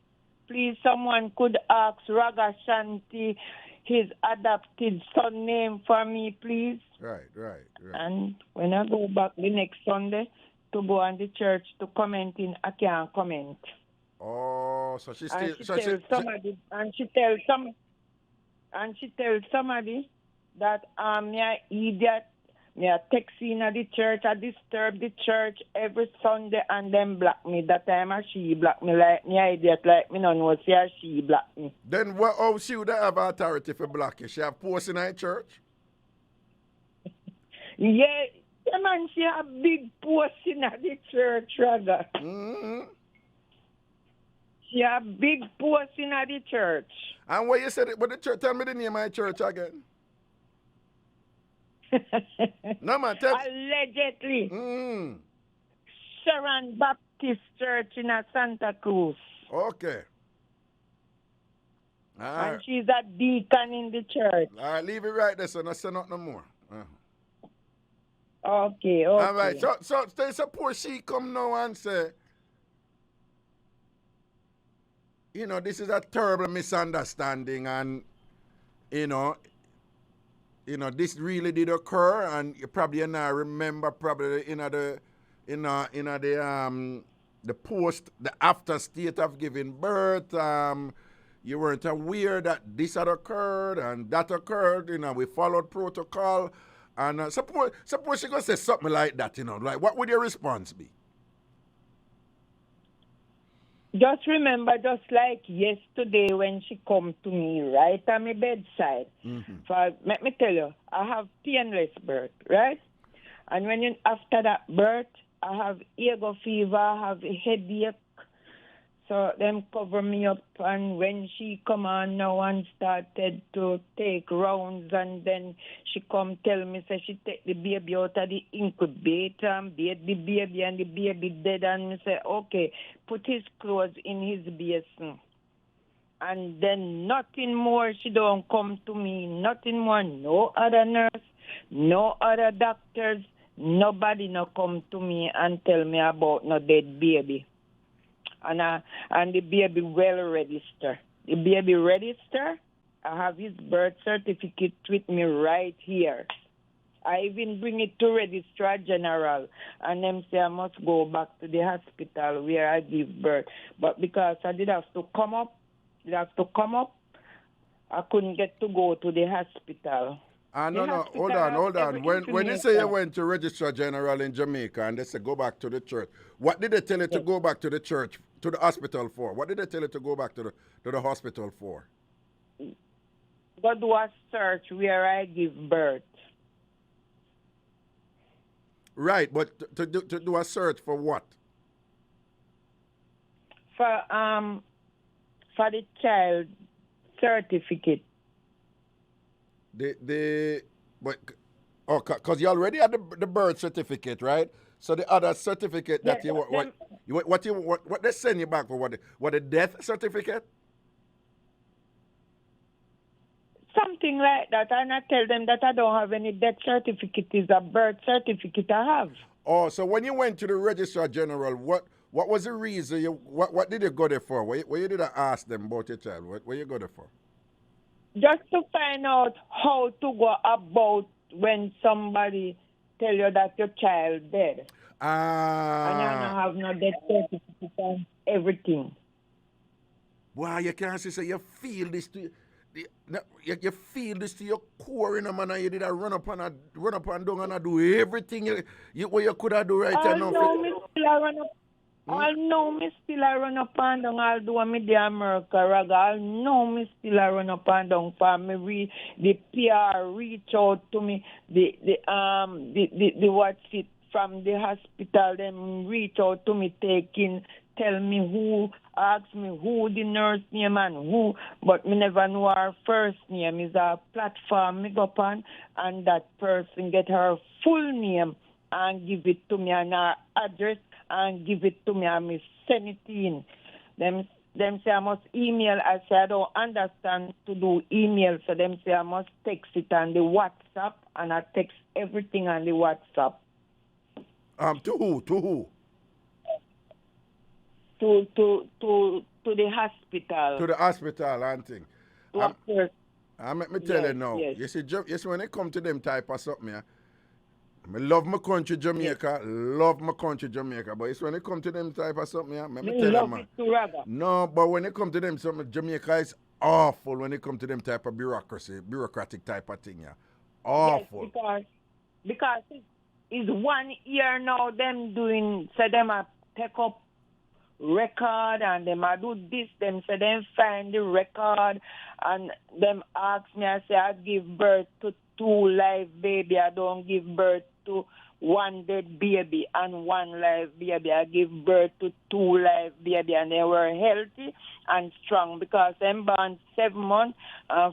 [SPEAKER 3] Please, someone could ask Ragashanti his adopted son name for me, please.
[SPEAKER 1] Right.
[SPEAKER 3] And when I go back the next Sunday to go on the church to comment in, I can't comment.
[SPEAKER 1] Oh, so she still...
[SPEAKER 3] And she tells somebody that me a idiot, me a texting at the church, I disturb the church every Sunday and then block me. That time she block me like me a idiot, like me no know say she block me.
[SPEAKER 1] Then how she would have authority for block you? She have posts in her church?
[SPEAKER 3] Yeah, man, she a big post in the church, Raga.
[SPEAKER 1] Mm-hmm.
[SPEAKER 3] She a big post in the church.
[SPEAKER 1] And what you said, but the church, tell me the name of my church again. No, man, tell me.
[SPEAKER 3] Allegedly.
[SPEAKER 1] Mm.
[SPEAKER 3] Sharon Baptist Church in Santa Cruz.
[SPEAKER 1] Okay. All right.
[SPEAKER 3] And she's a deacon in the church.
[SPEAKER 1] All right, leave it right there, so no say nothing no more.
[SPEAKER 3] Okay.
[SPEAKER 1] All right, so suppose she come now and say, you know, this is a terrible misunderstanding, and this really did occur, and you probably not remember probably the post, the after state of giving birth. You weren't aware that this had occurred and that occurred. We followed protocol, and suppose she gonna say something like that. Like what would your response be?
[SPEAKER 3] Just remember, just like yesterday when she come to me right at my bedside.
[SPEAKER 1] Mm-hmm.
[SPEAKER 3] Let me tell you, I have painless birth, right? And after that birth, I have ego fever, I have a headache. So them cover me up, and when she come on now and started to take rounds, and then she come tell me, say she take the baby out of the incubator and bathe the baby, and the baby dead, and me say, okay, put his clothes in his basin. And then nothing more, she don't come to me, nothing more, no other nurse, no other doctors, nobody no come to me and tell me about no dead baby. And the baby well registered. The baby registered. I have his birth certificate with me right here. I even bring it to Registrar General, and them say I must go back to the hospital where I give birth. But because I did have to come up, I couldn't get to go to the hospital.
[SPEAKER 1] No, hold on. When you say you went to Registrar General in Jamaica and they said go back to the church, what did they tell you to go back to the church, to the hospital for? What did they tell you to go back to the hospital for?
[SPEAKER 3] Go do a search where I give birth.
[SPEAKER 1] Right, but to do a search for what?
[SPEAKER 3] For the child certificate.
[SPEAKER 1] But because you already had the birth certificate, right? So the other certificate that
[SPEAKER 3] Yes,
[SPEAKER 1] what they send you back for what the death certificate?
[SPEAKER 3] something like that, and I tell them that I don't have any death certificate. It's a birth certificate I have.
[SPEAKER 1] Oh, so when you went to the Registrar General, what was the reason? What did you go there for? What you did ask them about your child? What you go there for?
[SPEAKER 3] Just to find out how to go about when somebody tell you that your child dead. And you don't have no death certificate and everything.
[SPEAKER 1] Wow, you can't say you feel this to you feel this to your core, you know, man, and you did a run up and down and do everything what you could have do right
[SPEAKER 3] I
[SPEAKER 1] now.
[SPEAKER 3] know me still I run up. I know me still I run up and down. I'll do a media America Raga. I know me still I run up and down for me. The PR reach out to me. The what's it from the hospital. Them reach out to me, tell me who, ask me who the nurse name and who, but me never know her first name. Is a platform me go on, and that person get her full name and give it to me and her address and give it to me and me send it in. Them say I must email. I say I don't understand to do email, so them say I must text it on the WhatsApp, and I text everything on the WhatsApp.
[SPEAKER 1] To who?
[SPEAKER 3] To the hospital.
[SPEAKER 1] To the hospital and thing. Let me tell you now.
[SPEAKER 3] Yes.
[SPEAKER 1] You see when it come to them type of something, yeah, I love my country Jamaica, but it's when it come to them type of something, yeah, let me tell you, man. No, but when it come to them something, Jamaica is awful when it come to them type of bureaucratic type of thing, yeah. Awful.
[SPEAKER 3] Yes, because it's 1 year now them doing, so them a take up record and them a do this, them say them find the record and them ask me, I say I give birth to 2 live baby, I don't give birth to 1 dead baby and 1 live baby. I give birth to 2 live baby and they were healthy and strong because them born 7 months,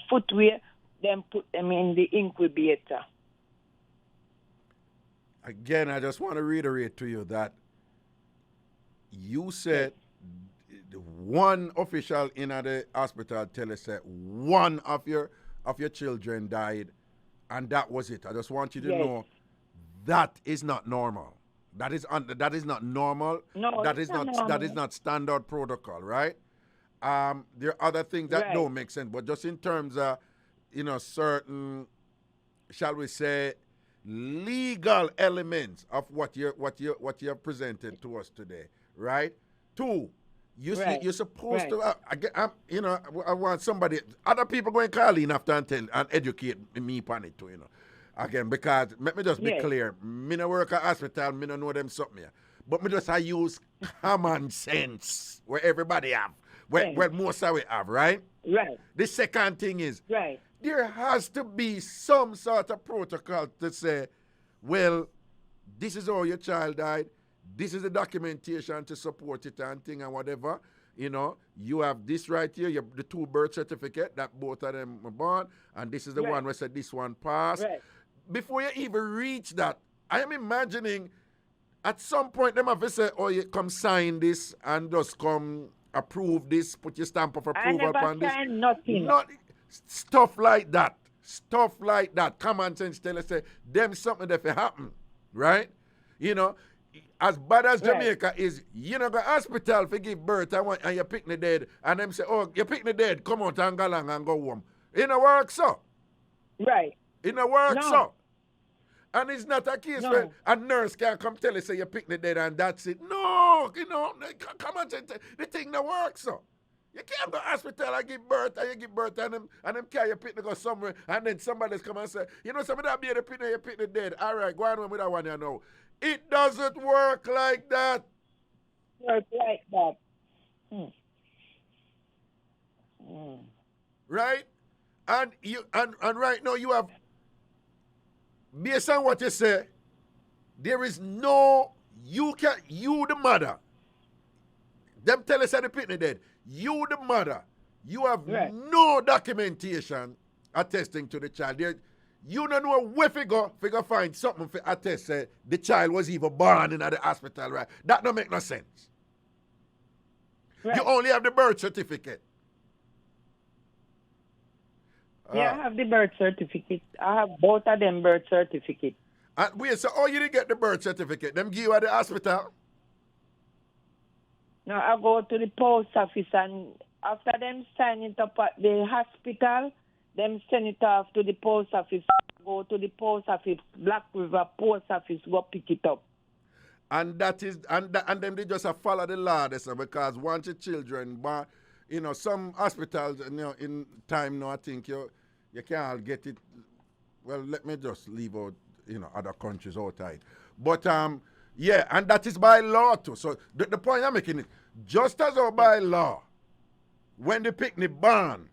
[SPEAKER 3] footwear, them put them in the incubator.
[SPEAKER 1] Again, I just want to reiterate to you that you said one official in the hospital tell us that 1 of your children died, and that was it. I just want you to know that is not normal. That is not normal.
[SPEAKER 3] No,
[SPEAKER 1] that is not standard protocol, right? There are other things that don't make sense, but just in terms of certain, shall we say, legal elements of what you have presented to us today, right? 2, you're supposed to. I want somebody. Other people going to call in after and educate me on it too, Again, because let me just be clear. Me no work at hospital. Me no know them something here. But me just I use common sense where everybody have, where most of we have, right?
[SPEAKER 3] Right.
[SPEAKER 1] The second thing is
[SPEAKER 3] right.
[SPEAKER 1] There has to be some sort of protocol to say, well, this is how your child died. This is the documentation to support it and thing and whatever. You have this right here. You have the 2 birth certificate that both of them were born, and this is the one where said this one passed.
[SPEAKER 3] Right.
[SPEAKER 1] Before you even reach that, I am imagining at some point them have to say, oh, you come sign this and just come approve this, put your stamp of approval upon this.
[SPEAKER 3] I never signed nothing.
[SPEAKER 1] Stuff like that. Common sense tell us say them something that will happen, right? As bad as Jamaica is, you know, go hospital for give birth and you pick the dead, and them say, oh, you pick the dead, come out and go along and go home. It don't work so.
[SPEAKER 3] Right.
[SPEAKER 1] It don't work so. And it's not a case where a nurse can come tell you, say you pick the dead and that's it. No, come on, the thing don't work so. You can't go to hospital and give birth, and you give birth, and them carry your pick to go somewhere, and then somebody's come and say, some of that baby pick, you pick the dead. All right, go on with that one, It doesn't work like that.
[SPEAKER 3] Work like that.
[SPEAKER 1] Right? And right now you have, based on what you say, There is no, you the mother, them tell us that the pitney dead, you the mother, you have no documentation attesting to the child. You don't know where figure find something for attest the child was even born in the hospital, right? That don't make no sense. Right. You only have the birth certificate.
[SPEAKER 3] Yeah, I have the birth certificate. I have both of them birth certificate.
[SPEAKER 1] Wait, so how you didn't get the birth certificate? Them give you at the hospital?
[SPEAKER 3] No, I go to the post office, and after them sign it up at the hospital, them send it off to the post office. Go to the post office, Black River post office, go pick it up.
[SPEAKER 1] And that is, and then they just follow the law, because once your children, you know, some hospitals, you know, in time now, I think you can't get it. Well, let me just leave out, you know, other countries outside. But yeah, and that is by law too. So the point I'm making is, just as by law, when the picnic born,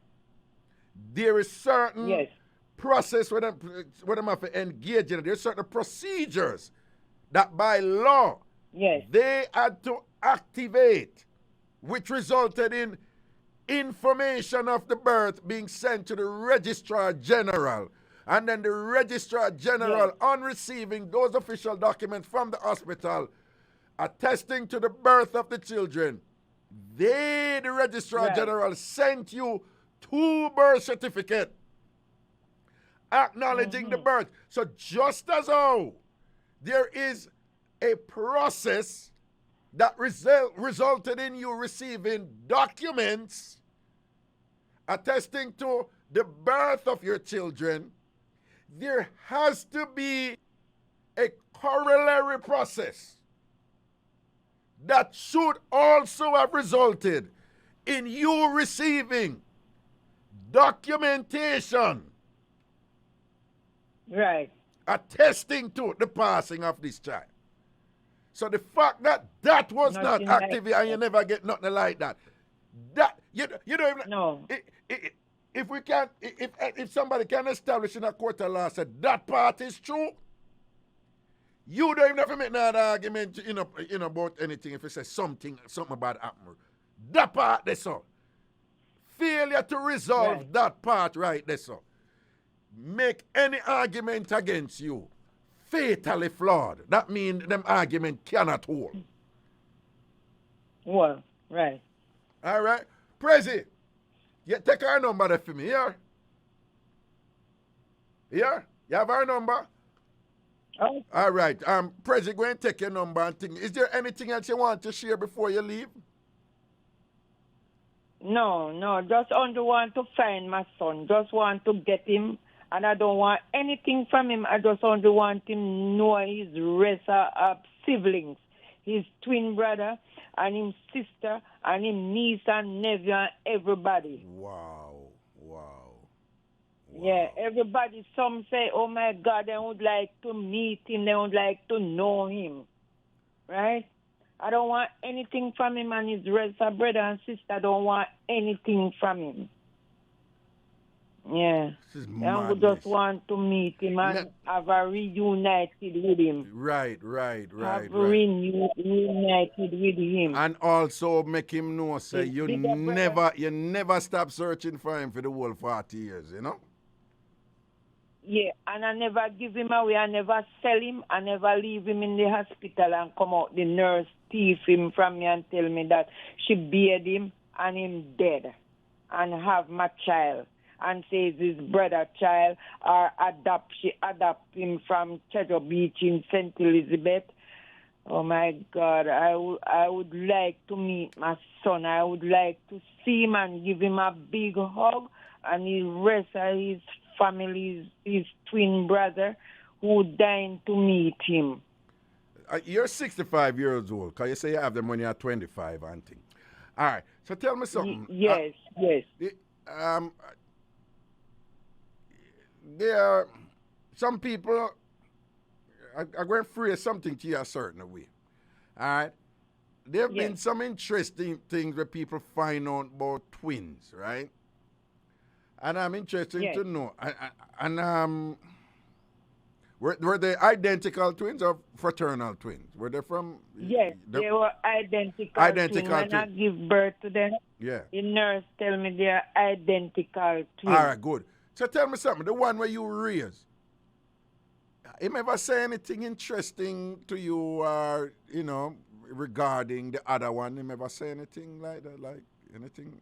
[SPEAKER 1] there is certain process where them have to engage in. There's certain procedures that by law they had to activate, which resulted in information of the birth being sent to the Registrar General. And then the Registrar General, on receiving those official documents from the hospital attesting to the birth of the children, the Registrar General, sent you 2 birth certificates acknowledging the birth. So just as how there is a process that resulted in you receiving documents attesting to the birth of your children, there has to be a corollary process that should also have resulted in you receiving documentation attesting to the passing of this child. So the fact that was not active and you never get nothing like that, you don't even know. If somebody can establish in a court of law that that part is true, you don't even have to make no argument, about anything. If it says something about happening, that part there, so failure to resolve that part right there, so make any argument against you fatally flawed. That means them argument cannot hold.
[SPEAKER 3] Well, right.
[SPEAKER 1] All right, Prezi. Yeah, take our number there for me, yeah? Yeah? You have our number?
[SPEAKER 3] Oh.
[SPEAKER 1] All right. Prezi, go and take your number and think. Is there anything else you want to share before you leave?
[SPEAKER 3] No. Just only want to find my son. Just want to get him. And I don't want anything from him. I just only want him to know his rest of siblings. His twin brother and his sister and his niece and nephew and everybody.
[SPEAKER 1] Wow.
[SPEAKER 3] Yeah, everybody. Some say, oh my God, they would like to meet him. They would like to know him. Right? I don't want anything from him and his rest of brother and sister. I don't want anything from him. Yeah.
[SPEAKER 1] This is
[SPEAKER 3] I would just want to meet him and have a reunited with him.
[SPEAKER 1] Right.
[SPEAKER 3] Have reunited with him.
[SPEAKER 1] And also make him know, say, you never stop searching for him for the whole 40 years, you know?
[SPEAKER 3] Yeah, and I never give him away. I never sell him. I never leave him in the hospital and come out. The nurse thief him from me and tell me that she beard him and him dead and have my child. And says his brother child or she adopt him from Treasure Beach in St. Elizabeth. Oh my God, I would like to meet my son. I would like to see him and give him a big hug and the rest of his family, his twin brother who dying to meet him.
[SPEAKER 1] You're 65 years old, because you say you have them when you're 25, auntie. All right, so tell me something.
[SPEAKER 3] Yes.
[SPEAKER 1] There are some people are going to phrase something to you a certain way. All right? There have been some interesting things where people find out about twins, right? And I'm interested to know. And Were they identical twins or fraternal twins? Were they from?
[SPEAKER 3] Yes, they were identical.
[SPEAKER 1] Identical
[SPEAKER 3] twins. When I
[SPEAKER 1] twins.
[SPEAKER 3] give birth to them,
[SPEAKER 1] Yeah.
[SPEAKER 3] the nurse tell me they are identical twins.
[SPEAKER 1] All right, good. So tell me something. The one where you raised, him ever say anything interesting to you, or regarding the other one? Him ever say anything like that, like anything?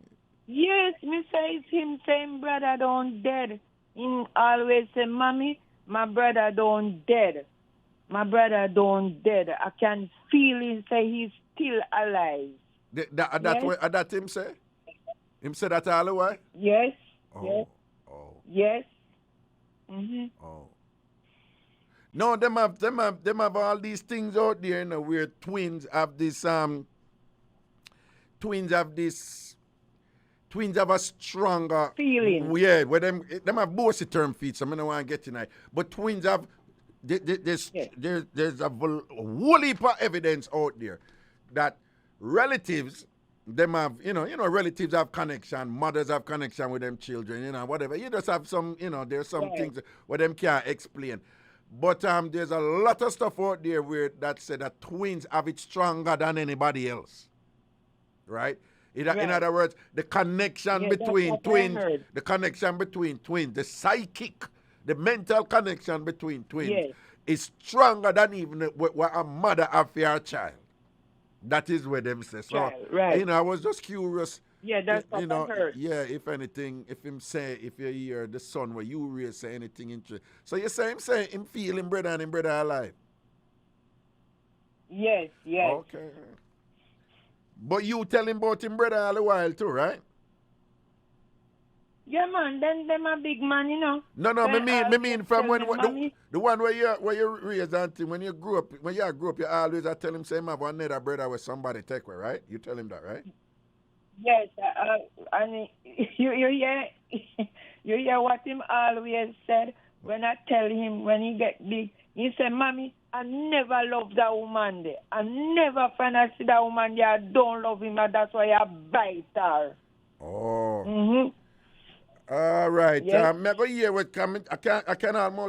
[SPEAKER 3] Yes, me say it's him saying brother don't dead. Him always say, Mommy, my brother don't dead. My brother don't dead. I can feel him say he's still alive.
[SPEAKER 1] That him say? Him say that all the way?
[SPEAKER 3] Yes.
[SPEAKER 1] Oh.
[SPEAKER 3] Yes.
[SPEAKER 1] Oh.
[SPEAKER 3] Yes. Mhm.
[SPEAKER 1] Oh. No, them have all these things out there, where twins have a stronger
[SPEAKER 3] feeling.
[SPEAKER 1] Yeah, where them have both term feet, so I don't want to get tonight. But twins have there's a whole heap of evidence out there that relatives them have, relatives have connection, mothers have connection with them children, whatever. You just have some, there's some things where them can't explain. But there's a lot of stuff out there where that said that twins have it stronger than anybody else, right? In other words, the connection between twins, the psychic, the mental connection between twins is stronger than even what a mother have for her child. That is what them say. So, I was just curious.
[SPEAKER 3] Yeah, that's what I heard.
[SPEAKER 1] Yeah, if anything, if you hear the son where you raise say anything interesting. So you say him feel him brother and him brother alive?
[SPEAKER 3] Yes.
[SPEAKER 1] Okay. But you tell him about him brother all the while too, right?
[SPEAKER 3] Yeah, man. Then them a big man,
[SPEAKER 1] No, me mean from when the one where you raised until when you grew up, you always tell him say him have another brother with somebody take away, right? You tell him that, right?
[SPEAKER 3] Yes, and you hear what him always said when I tell him when he get big. He said, Mommy, I never loved that woman there. I never find I see that woman there. I don't love him, and that's why I bite her.
[SPEAKER 1] Oh.
[SPEAKER 3] Mm-hmm.
[SPEAKER 1] All right.
[SPEAKER 3] Yes.
[SPEAKER 1] I'm going to hear what comment. I can I'm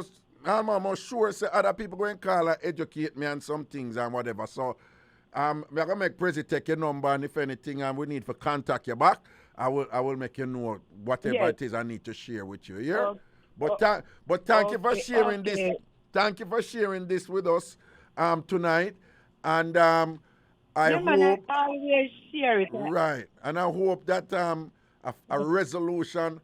[SPEAKER 1] almost sure say other people going to call and educate me on some things and whatever. So I'm going to make Prezi take your number, and if anything we need to contact you back, I will make you know whatever it is I need to share with you. Yeah? But thank you for sharing this. Thank you for sharing this with us tonight. And I hope
[SPEAKER 3] I always share it.
[SPEAKER 1] Right. And I hope that a resolution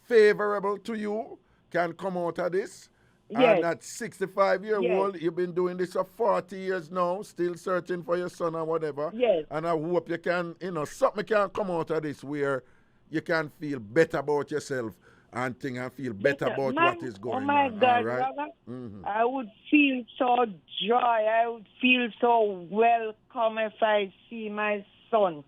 [SPEAKER 1] favorable to you can come out of this.
[SPEAKER 3] Yes.
[SPEAKER 1] And at 65-year-old, you've been doing this for 40 years now, still searching for your son or whatever.
[SPEAKER 3] Yes.
[SPEAKER 1] And I hope you can, something can come out of this where you can feel better about yourself and feel better about what is going on.
[SPEAKER 3] Oh, my God,
[SPEAKER 1] right?
[SPEAKER 3] Robert, I would feel so joy. I would feel so welcome if I see my son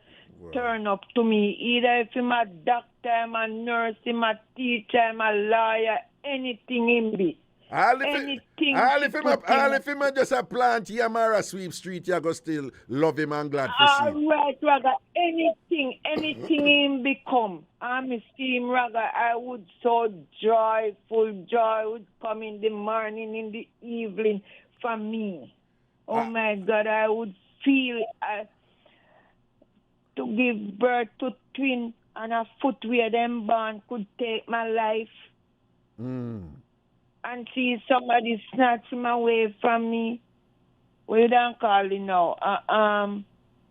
[SPEAKER 3] turn up to me. Either if I'm a doctor, I'm a nurse, I'm a teacher, I'm a lawyer, anything in me.
[SPEAKER 1] If him just a plant Yamara Sweep Street, you go still love him and glad to see him.
[SPEAKER 3] All right, Raga. Anything him become. I'm see him, Raga. I would so joyful. Joy would come in the morning, in the evening for me. Oh my God, I would feel to give birth to twin and a foot where them born could take my life. And see somebody snatch him away from me. What you don't call it now?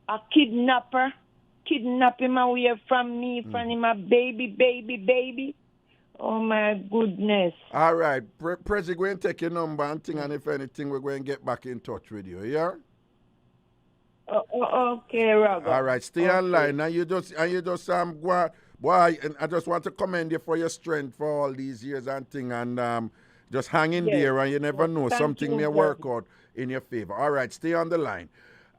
[SPEAKER 3] A kidnapper. Kidnap him away from me, from him a baby. Oh, my goodness.
[SPEAKER 1] All right. Prezi, go and take your number and thing, and if anything, we're going to get back in touch with you, yeah?
[SPEAKER 3] Okay, Robert.
[SPEAKER 1] All right. Stay online. And you just boy, and I just want to commend you for your strength for all these years and thing, and just hang in there, and you never know. Something may work out in your favor. All right, stay on the line.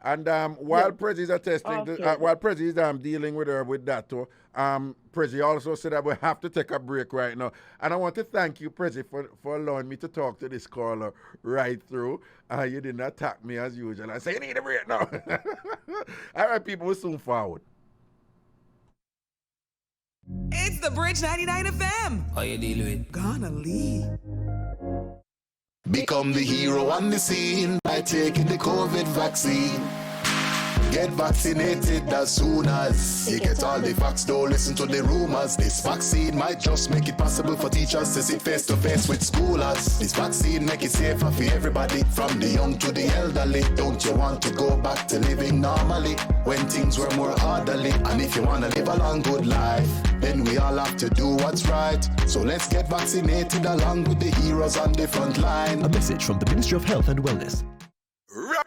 [SPEAKER 1] And while Prezi is attesting, while Prezi is dealing with her with that too, Prezi also said that we have to take a break right now. And I want to thank you, Prezi, for allowing me to talk to this caller right through. You didn't attack me as usual. I say, you need a break now. All right, people, we'll soon forward.
[SPEAKER 6] It's the Bridge 99 FM.
[SPEAKER 7] How you deal with?
[SPEAKER 6] Gonna leave.
[SPEAKER 4] Become the hero on the scene by taking the COVID vaccine. Get vaccinated as soon as you get all the facts. Don't listen to the rumors. This vaccine might just make it possible for teachers to sit face to face with schoolers. This vaccine make it safer for everybody, from the young to the elderly. Don't you want to go back to living normally when things were more orderly? And if you want to live a long good life, then we all have to do what's right. So let's get vaccinated along with the heroes on the front line.
[SPEAKER 6] A message from the Ministry of Health and Wellness.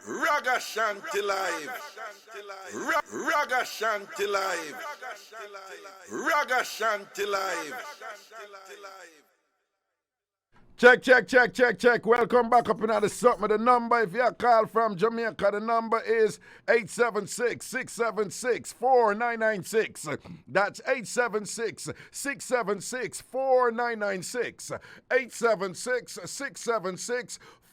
[SPEAKER 1] Ragashanti live. Ragashanti live. Ragashanti live. Check. Welcome back up another something. The number, if you call from Jamaica, the number is 876-676-4996. That's 876-676-4996.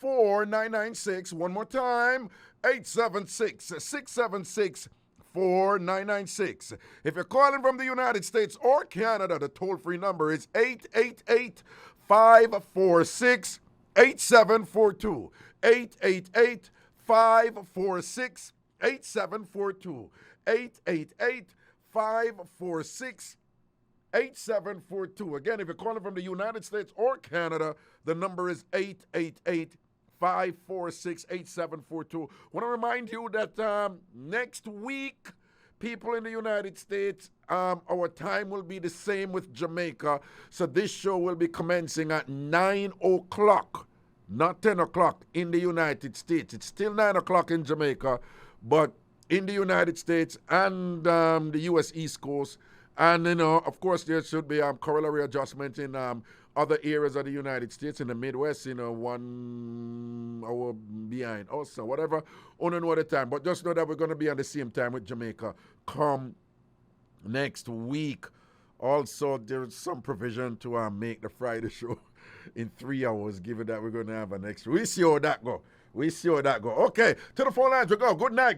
[SPEAKER 1] 876-676-4996. One more time, 876-676-4996. If you're calling from the United States or Canada, the toll-free number is 888-546-8742. 888-546-8742. 888-546-8742. Again, if you're calling from the United States or Canada, the number is 888-546-8742. Want to remind you that next week, people in the United States, our time will be the same with Jamaica. So this show will be commencing at 9 o'clock, not 10 o'clock in the United States. It's still 9 o'clock in Jamaica, but in the United States and the U.S. East Coast. And, of course, there should be corollary adjustment in other areas of the United States, in the Midwest, 1 hour behind. Also, whatever, on another time. But just know that we're going to be on the same time with Jamaica come next week. Also, there's some provision to make the Friday show in 3 hours, given that we're going to have an extra. We see how that go. Okay, to the phone lines we go. Good night.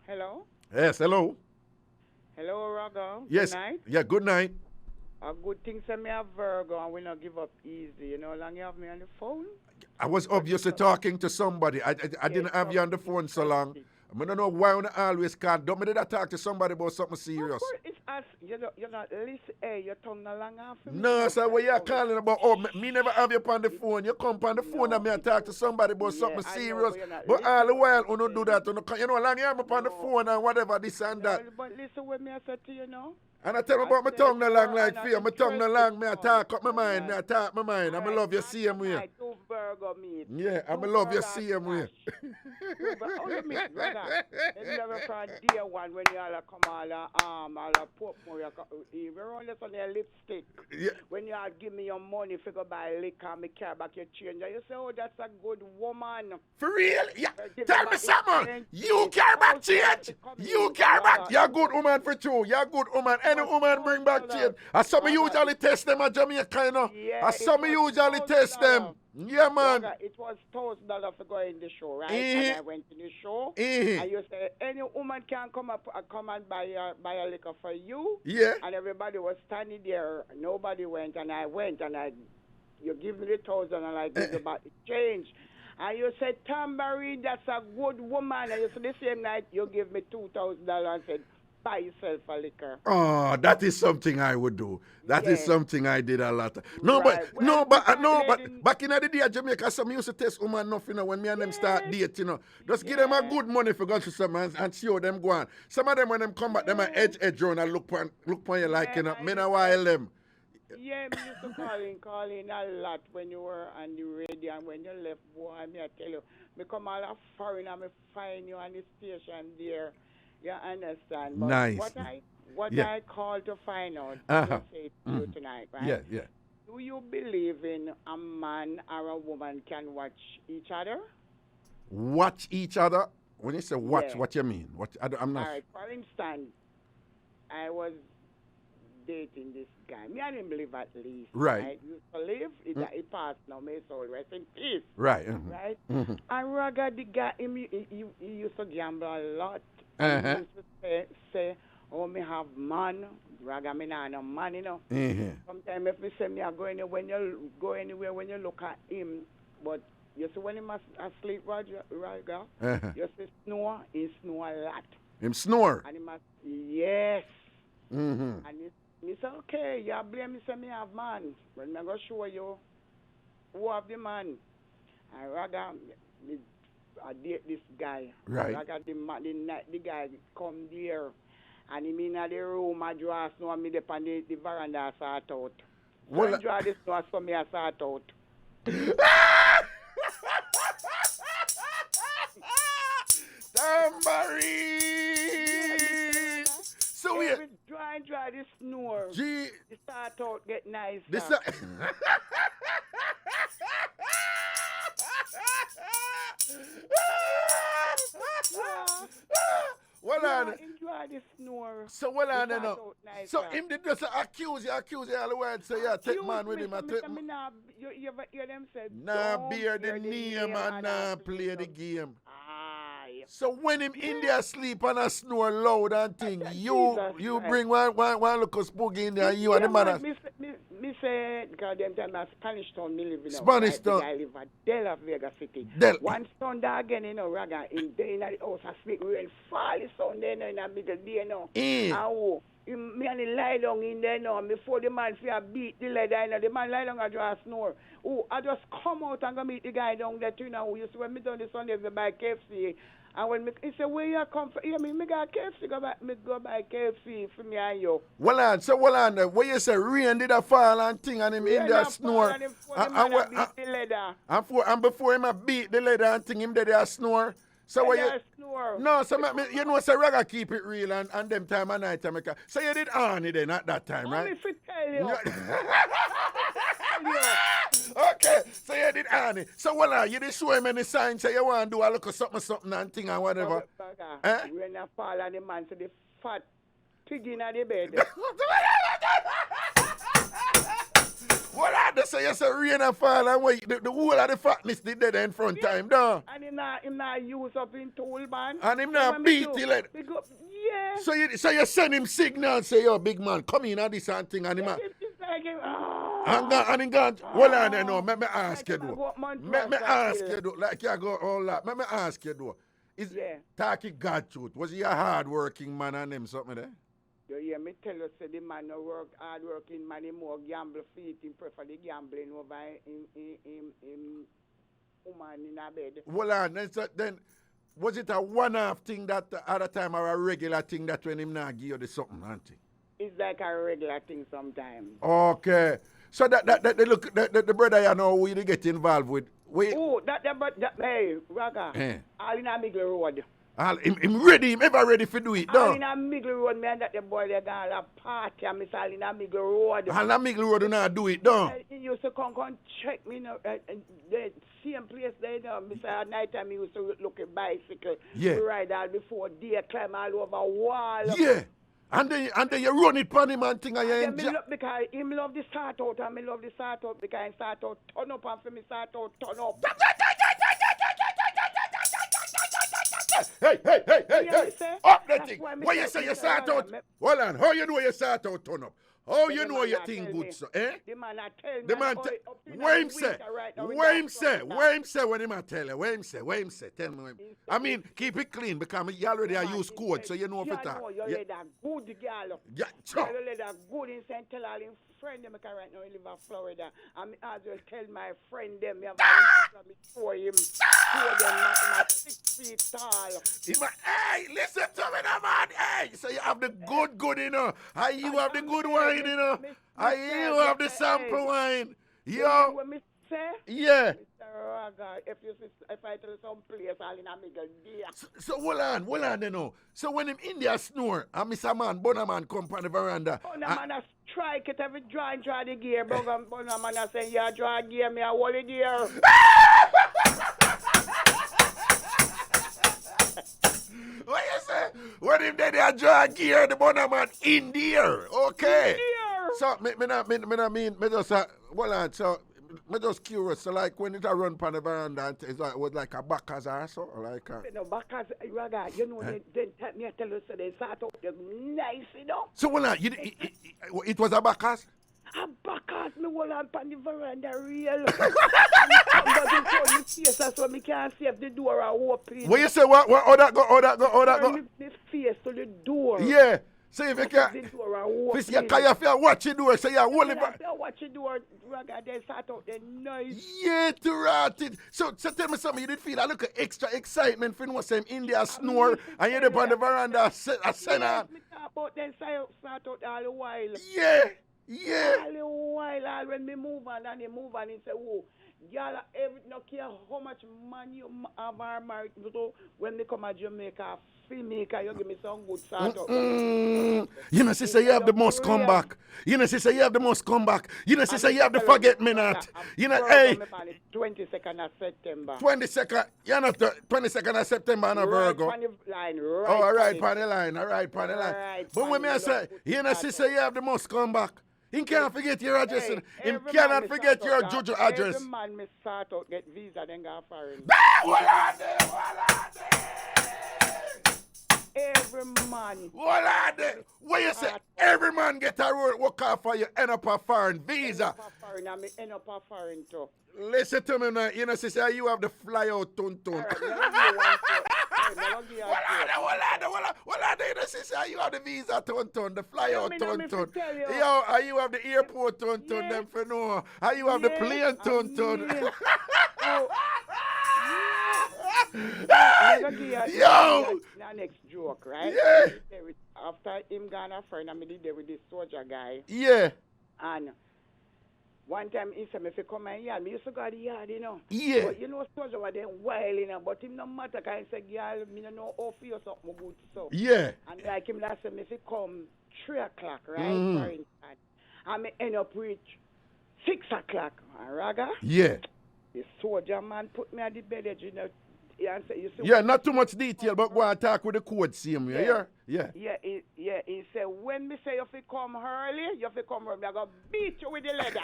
[SPEAKER 5] Hello?
[SPEAKER 1] Yes, hello.
[SPEAKER 5] Hello, Raga.
[SPEAKER 1] Yes.
[SPEAKER 5] Good night.
[SPEAKER 1] Yeah, good night.
[SPEAKER 5] A good thing say me have Virgo and we not give up easy. You know how long you have me on the phone?
[SPEAKER 1] I was obviously talking to somebody. I didn't have you on the phone so long. I don't know why I always call. Don't me did I talk to somebody about something serious?
[SPEAKER 5] It's us. You're not listen. Hey, your tongue not long after me.
[SPEAKER 1] No, sir, what you're calling about? Oh, me never have you on the phone. You come on the phone and me I talk to somebody about something serious. But all the while, you don't do that. You know, long you have me on the phone and whatever, this and that.
[SPEAKER 5] But listen what me I said to you now.
[SPEAKER 1] And I tell me about my tongue no long like fear. My tongue no long. Me I talk up my mind. I love you same way. Yeah, I love you same way.
[SPEAKER 5] Only me, brother. You never from day one when you all come all pop more. We're only on your lipstick.
[SPEAKER 1] Yeah.
[SPEAKER 5] When you all give me your money, figure buy liquor, me care back your change. And you say, oh, that's a good woman.
[SPEAKER 1] For real? Yeah. Tell me something. You care back change. You care back. You're a good woman for true. You're a good woman. Any woman bring back change. And some usually test them at Jamaica,
[SPEAKER 5] Yeah,
[SPEAKER 1] and some usually test them. Yeah, man.
[SPEAKER 5] It was $1,000 for going in the show, right? And I went in the show. And you said, any woman can come and buy a liquor for you.
[SPEAKER 1] Yeah.
[SPEAKER 5] And everybody was standing there. Nobody went. And I went. And you give me the 1,000 and I give you back the change. And you said, Tambourine, that's a good woman. And you said, the same night, you give me $2,000 and said, buy yourself a liquor.
[SPEAKER 1] Oh, that is something I would do. That is something I did a lot. No,
[SPEAKER 5] Right.
[SPEAKER 1] but back in the day at Jamaica, some used to test woman enough, when me and them start date, Just give them a good money for going to some and see how them go on. Some of them when them come back, them are edge on and look upon you like, me a while them.
[SPEAKER 5] Yeah, me used to call in a lot when you were on the radio and when you left, boy, me I tell you, me come all a foreign and me find you on the station there. You understand? But
[SPEAKER 1] nice.
[SPEAKER 5] What I call to find out, to say to you tonight, right?
[SPEAKER 1] Yeah.
[SPEAKER 5] Do you believe in a man or a woman can watch each other?
[SPEAKER 1] Watch each other? When you say watch, what you mean? I'm not.
[SPEAKER 5] All right, for instance, I was dating this guy. Me and him live at least.
[SPEAKER 1] Right.
[SPEAKER 5] Used to live. He passed now. May soul rest in peace.
[SPEAKER 1] Right.
[SPEAKER 5] Right? And Raga, the guy, he used to gamble a lot. He used to say, Oh, me have man. Raga, me nah no man, you know. Sometimes if me say me are going when you go anywhere, when you look at him, but you see when he must asleep, Raga, you see snore, he snore a lot.
[SPEAKER 1] Him snore?
[SPEAKER 5] And he must, yes. And he say, okay, you blame me, say me have man. But me go show you who have the man. And Raga, I date this guy.
[SPEAKER 1] Right.
[SPEAKER 5] Raga, the guy come there. And he mean at the room, I draw snow, me up on the veranda, I sort out. Well, I draw the snow for me, I sort out.
[SPEAKER 1] Tambourine! So we
[SPEAKER 5] dry the snore.
[SPEAKER 1] Gee.
[SPEAKER 5] The sort out get nice.
[SPEAKER 1] Well,
[SPEAKER 5] enjoy the snore.
[SPEAKER 1] So well on now. So him did just accuse you all the while. Say yeah, take man with him.
[SPEAKER 5] You ever hear them say?
[SPEAKER 1] Nah, bear the name and nah play the game. So when him in there sleep and a snore loud and thing, you bring one look of spooky in there and you and the man.
[SPEAKER 5] Me say, because them time a Spanish town me live in.
[SPEAKER 1] Spanish town.
[SPEAKER 5] I live at Del Vega City. One Sunday again, you know, Raga, in the house I sleep real fall Sunday in the middle day, you know. And me and he lie down in there now. Before the man fear beat the leather, you know, the man lie down and draw a snore. I just come out and go meet the guy down there, you know, you see when me done the Sunday, we buy KFC. And when he said, where you come from? Yeah, me got KFC, go buy KFC for me and you.
[SPEAKER 1] Well on, where you say rain did a fall and thing and him in there snore. And before him a beat the leather and thing, him did a snore. So where you
[SPEAKER 5] snore.
[SPEAKER 1] No, so you know, say Raga keep it real and them time and night time. So you did Arnie then at that time, right?
[SPEAKER 5] Let me tell you.
[SPEAKER 1] Okay, so you did Arnie. So you did show him any signs say you want to do a look of something and thing and whatever.
[SPEAKER 5] When I fall and the man say the fat pig in the bed.
[SPEAKER 1] What I just say, you say rain and fall and wait, the whole of the fatness did dead in front time, though.
[SPEAKER 5] And him not use up in tool, man.
[SPEAKER 1] And him not beat till it.
[SPEAKER 5] Yeah.
[SPEAKER 1] So you send him signal, say, yo, big man, come in and this and thing, and him and him gone, well, I don't know, let me ask you, though. Let me ask you, though, like you go all that. Let me ask you, though. Talking God truth, was he a hard-working man and him something there?
[SPEAKER 5] You hear me tell you, say the man no work, hard working man, he more gamble feet, he prefer the gambling over him woman in a bed.
[SPEAKER 1] Well, then, was it a one-off thing that other time or a regular thing that when him not give you the something, auntie?
[SPEAKER 5] It's like a regular thing sometimes.
[SPEAKER 1] Okay. So the brother you know who you get involved with.
[SPEAKER 5] Hey, Raga, all in a middle road.
[SPEAKER 1] Him ready, him ever ready for do it,
[SPEAKER 5] though. All in a middle road, man, that the boy they got a party, and me all in a middle road.
[SPEAKER 1] All in a middle road, do not do it, though.
[SPEAKER 5] He used to come check me, you know, the same place they know. Me say at night time he used to look at bicycle.
[SPEAKER 1] Yeah.
[SPEAKER 5] Ride all before day, climb all over wall.
[SPEAKER 1] Yeah. And then you run it on him and thing and you enjoy.
[SPEAKER 5] Because him love the start out and me love the start out because he start out turn up and for me start out turn up. Hey.
[SPEAKER 1] Up the thing. Why you say you start out? Hold on. How you know you start out turn up? How you know you think good, so, eh?
[SPEAKER 5] The man I tell me.
[SPEAKER 1] The man where him say? Where him say? Where him say when him a tell you? Where him say? Tell me. I mean, keep it clean because you already use code, so you know if it are.
[SPEAKER 5] You let that good girl.
[SPEAKER 1] Yeah, sure.
[SPEAKER 5] You let that good in St. Tell all him friend them because right now he live in Florida. And me as well tell my friend them me have a for him. For them not 6 feet tall.
[SPEAKER 1] Hey, listen to me, now, man. Hey, so you have the good, you know. And you have the good wine, you know. And you have the sample wine. Yo.
[SPEAKER 5] What me say?
[SPEAKER 1] Yeah.
[SPEAKER 5] Mr. Raga, if I tell you some place, I'll in a middle there.
[SPEAKER 1] So hold on, you know. So when him in there snore, and Mr. Man, Bonaman come on the veranda.
[SPEAKER 5] Bonaman a strike it every draw the gear. Bonaman a say, yeah, draw gear, me a hold the gear.
[SPEAKER 1] What you say? When him there they draw gear, the Bonaman in the air. Okay.
[SPEAKER 5] In the air.
[SPEAKER 1] So me just hold on. So I'm just curious. So, like, when it run on the veranda, it was like a backers or so? Or like a...
[SPEAKER 5] No, backers, Raga, you know, they me tell you, so they start out nice, you know.
[SPEAKER 1] So, well, it was a backers?
[SPEAKER 5] A backers, me hold on the veranda real. Somebody told me face, that's why me can't see if the door are open.
[SPEAKER 1] What you say? What? How that go?
[SPEAKER 5] Me face to the door.
[SPEAKER 1] Yeah. So if you can,
[SPEAKER 5] The door are open.
[SPEAKER 1] you can watch the door, so you hold it back.
[SPEAKER 5] Watch the door, Raga, they start out the noise.
[SPEAKER 1] Yeah, to rot it. So tell me something, you did feel a little extra excitement for saying India snore, and you're up on the veranda, I said,
[SPEAKER 5] Me talk about them start out all the while.
[SPEAKER 1] Yeah.
[SPEAKER 5] All the while, all when me move on and they move on and say, oh, y'all no care how much money you have or married. So when me come to Jamaica, filmmaker, you give me some good start up.
[SPEAKER 1] You know, sister, you have the most comeback. You know, sister, you have the most comeback. You know, sister, you have the forget me not. You know, hey.
[SPEAKER 5] 22nd of September.
[SPEAKER 1] 22nd, you're not 22nd of September on a Virgo.
[SPEAKER 5] Right, line,
[SPEAKER 1] oh, all right, pan the line. But when I say, you know, sister, you have the most comeback. He can't forget your address. He cannot forget your Juju address.
[SPEAKER 5] Every man me start out get visa, then go foreign. Every man.
[SPEAKER 1] What you say? Every man get a road work off for you, end up a foreign visa.
[SPEAKER 5] End up a foreign too.
[SPEAKER 1] Listen to me now. You know, sister, you have the fly out tun-tun. You know, sister, you have the visa tun-tun, the fly out tun-tun. Yo, you have the airport tun-tun, them for no. You have the plane tun-tun. Yo!
[SPEAKER 5] Next joke, right?
[SPEAKER 1] Yeah.
[SPEAKER 5] After him gone a friend, I did there with this soldier guy.
[SPEAKER 1] Yeah.
[SPEAKER 5] And one time he said, if you come in yard, me used to go to the yard, you know.
[SPEAKER 1] Yeah.
[SPEAKER 5] But you know, soldier was then wild, you know, but him no matter, because he said, girl, me no know how for you something good, so.
[SPEAKER 1] Yeah.
[SPEAKER 5] And like him last time, if he come 3 o'clock, right, for instance, and me end up with 6 o'clock, Raga?
[SPEAKER 1] Yeah.
[SPEAKER 5] The soldier man put me at the bed, you know.
[SPEAKER 1] Yeah, not too much detail, but go and talk with the code same. Yeah.
[SPEAKER 5] He said, when me say you have to come early, you have to come early. I'm going to beat you with the leather.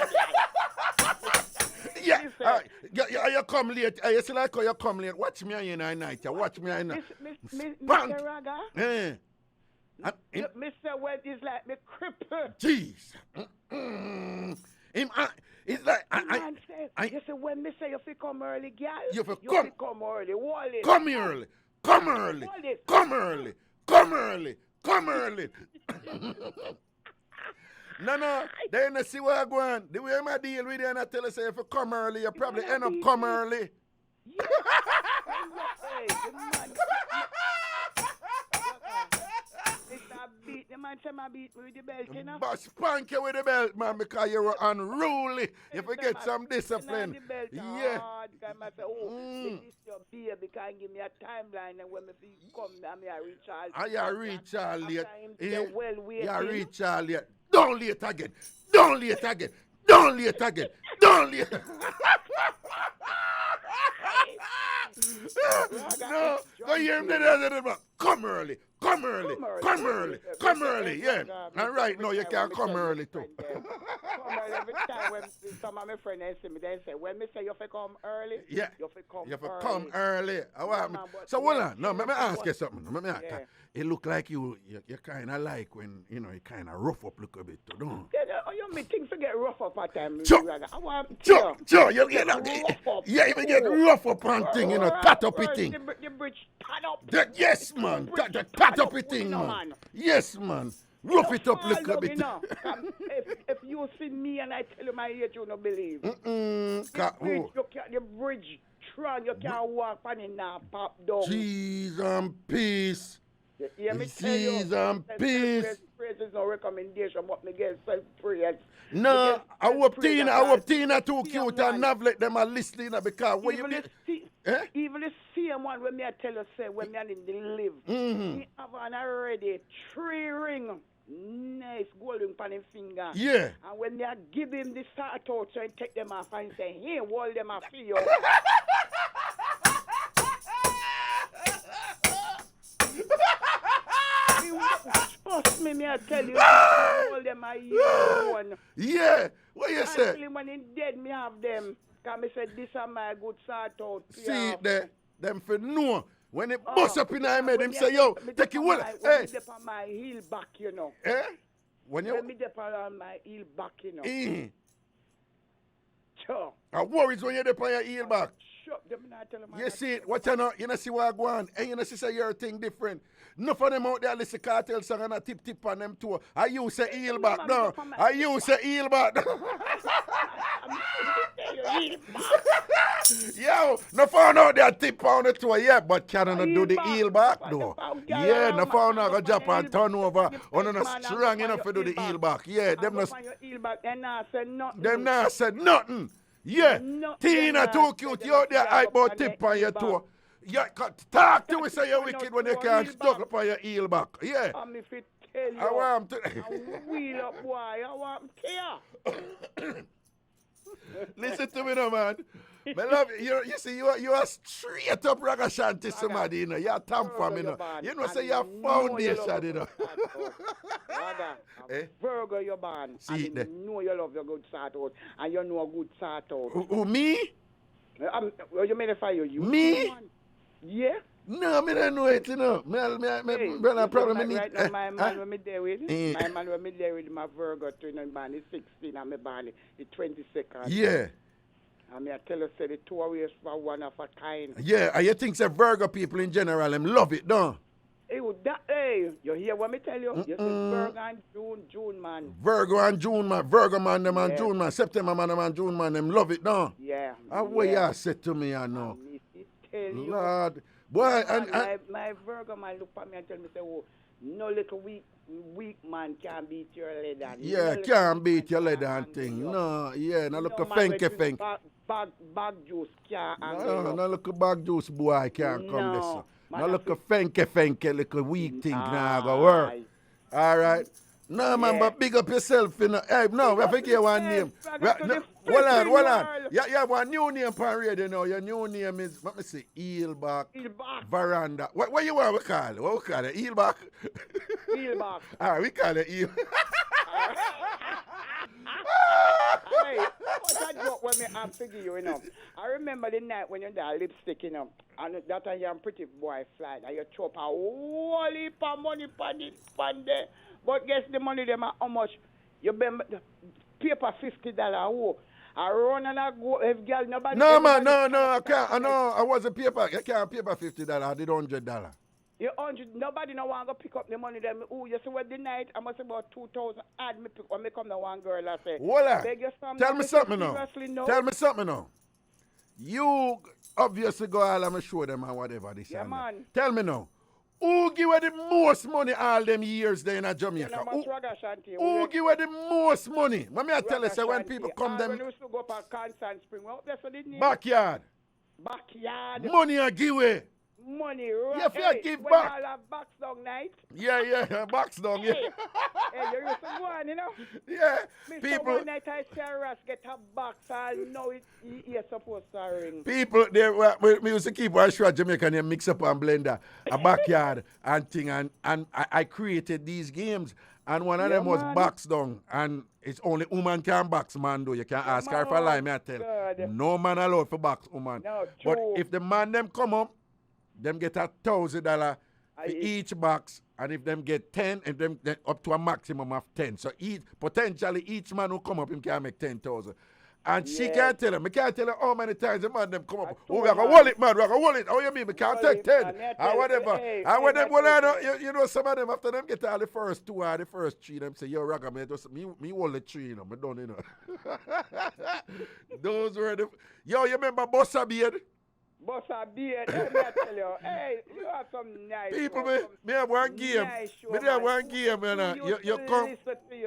[SPEAKER 5] You come late. You see like how you come late. Watch me in the night. Watch me in the night. Mr. Raga? Mr. Webb is like me cripple.
[SPEAKER 1] Jeez. It's like
[SPEAKER 5] you say when me say you have to come early, girl.
[SPEAKER 1] You have to
[SPEAKER 5] come early.
[SPEAKER 1] Come early. No, they ain't see where I go on. The way I deal with you and I tell you, say if you come early, you probably end up come early. The man say I beat me with the belt, you know? But spank you with the belt, man, because you're unruly. You forget some discipline. Yeah. I say, this is your beer, because give me a timeline, and when me come, I reach all late. You reach all late. Don't late again. No, go hear him there. Come early. Yeah. And right now you can come early too. Come early every time when some of my friends see me, they say, when me say you have to come early, you have to come early. So hold on. No, let me ask you something. It look like you kind of like when, you kind of rough up a bit, don't you? You mean things to get rough up at time. Sure, you get get rough up on thing, tat up it thing. The bridge tat up. Yes, man. Tat up it thing, man. Yes, man. Rough it up a little bit. If you see me and I tell you my age, you don't believe. The bridge, you can't walk on it now, pop down. Cheese and peace. Cheese and peace. Praise is no recommendation, but me get self-praise. No, I hope Tina too cute and not let them a listening because when you get... Even the same one when me I tell you, say, when me I need to live, he have an already 3 ring, nice golden pan him finger. Yeah. And when me I give him the start out, so I take them off and say, hey, hold them off for you.
[SPEAKER 5] Trust me, I tell you, all them are your own.
[SPEAKER 1] Yeah. What you say?
[SPEAKER 5] Actually, when he dead, me have them. Because me said, this are my good sort out.
[SPEAKER 1] See there, them for know. When it bust up in our head, them say, yo, take it well.
[SPEAKER 5] When me dip on my heel back, you know.
[SPEAKER 1] Eh? When
[SPEAKER 5] me dip on my heel back, you know. Sure.
[SPEAKER 1] I worries when you dip on your heel back.
[SPEAKER 5] Shut them, not tell them.
[SPEAKER 1] You see it, what you know see what I go on, and you know see say your thing different. Enough of them out there listen cartel song and a tip on them too. I use a heel back now. I use a heel back. Yo, no found out there tip on the tour yet, but can not do the heel back though. Yeah, no found out go jump and turn over. On not strong enough to do the heel back. Yeah, them not. Them not said nothing. Yeah, Tina too cute. You out there hype about tip on your toe. Yeah, talk to me say you're wicked when you can't struggle upon your heel back. Yeah.
[SPEAKER 5] I'm if it tell you.
[SPEAKER 1] I want to
[SPEAKER 5] wheel up, boy. I want to tear.
[SPEAKER 1] Listen to me now, man. My love, you see, you are straight up Ragashanti somebody, you know. You're TamFam, you know. You know, say you're foundation, you know.
[SPEAKER 5] Virgo, you're born.
[SPEAKER 1] See
[SPEAKER 5] it there. You know you love your good sort out. And you know a good sort out.
[SPEAKER 1] Who, me?
[SPEAKER 5] You mean if I you?
[SPEAKER 1] Me?
[SPEAKER 5] Yeah.
[SPEAKER 1] No, I don't know it, you know. Brother, problem I need.
[SPEAKER 5] Right now, my man when me there with, my man when me there with my Virgo, you know, born is 16 and me born is 22nd.
[SPEAKER 1] Yeah.
[SPEAKER 5] And me I tell you, say the two ways for one of a kind.
[SPEAKER 1] Yeah, and you think say Virgo people in general, them love it, don't
[SPEAKER 5] Hey, you hear what me tell you? You say Virgo and June, man.
[SPEAKER 1] Virgo and June, man. Virgo man, them and June, man. September man, them and June, man. Them love it, don't
[SPEAKER 5] Yeah.
[SPEAKER 1] And what you said to me, I know.
[SPEAKER 5] Tell you.
[SPEAKER 1] Lord. Boy,
[SPEAKER 5] my Virgo man look at me and tell me, say, oh, no little weak man can beat your leather.
[SPEAKER 1] Yeah,
[SPEAKER 5] no
[SPEAKER 1] can't beat your leather and thing. No, yeah, no look a fenke.
[SPEAKER 5] Bag juice can't
[SPEAKER 1] No look a bag juice boy can't come this. No look a fenke, little weak thing now go work. All right. No, man, but big up yourself, you know. Hey, no, we forget one name. Hold on. You have one new name on radio now. Your new name is, let me see, Eelback Veranda. What you want to call it? What we call it? Eelback?
[SPEAKER 5] Eelback.
[SPEAKER 1] All right, we call it Eel.
[SPEAKER 5] Hey, what's that joke when me I'm thinking you know? I remember the night when you're there lipstick, you know, and that time you're a pretty boy flight, and you chop a whole heap of money pan there. But guess the money them how much? You paper $50. Oh, I run and I go. If girl nobody.
[SPEAKER 1] No man, no, I can't. I know I wasn't paper. I can't paper $50. I did $100.
[SPEAKER 5] You 100. Nobody no want to pick up the money. Them. Oh, you see what the night? I must about 2,000. Add me pick when me come the one girl. I say.
[SPEAKER 1] Voila. Tell me something now. Tell me something now. You obviously go all and show them and whatever this.
[SPEAKER 5] Yeah, man.
[SPEAKER 1] Tell me now. Who give her the most money all them years there in Jamaica? Who give her the most money? Let me tell you, say when people come them.
[SPEAKER 5] When we used to go up at Kingston Spring, well, that's what it needs.
[SPEAKER 1] Backyard. Money I give away.
[SPEAKER 5] Money,
[SPEAKER 1] right? Yeah, if you give
[SPEAKER 5] when
[SPEAKER 1] back.
[SPEAKER 5] All have box down night.
[SPEAKER 1] Yeah, box down, yeah.
[SPEAKER 5] Hey, you used to go on, you know?
[SPEAKER 1] Yeah,
[SPEAKER 5] Mr.
[SPEAKER 1] people.
[SPEAKER 5] One night I see Ras get a box, I know you're supposed to ring.
[SPEAKER 1] People, we used to keep our show at Jamaica named Mixup and Blenda, a backyard and thing, and I created these games, and one of them was box down, and it's only woman can box man though. You can't ask her for a lie, me I tell.
[SPEAKER 5] God.
[SPEAKER 1] No man allowed for box woman.
[SPEAKER 5] No,
[SPEAKER 1] but if the man them come up, them get $1,000 for each box, and if them get 10, and them up to a maximum of 10. So potentially each man who come up, him can make 10,000. And she can't tell him. I can't tell her how many times the man them come up. Oh, we have a wallet, man. We have a wallet. How you mean? We can't take 10 or whatever. And when them, you know, some of them, after them get all the first 2 or the first 3, them say, yo, Raga, man, me hold the 3, you know. I don't, you know. Those were the... Yo, you remember Bossa Beard?
[SPEAKER 5] Bossa Beard, let me tell you, hey, you have some nice
[SPEAKER 1] people, me have one game. Me have one game, you know. You come,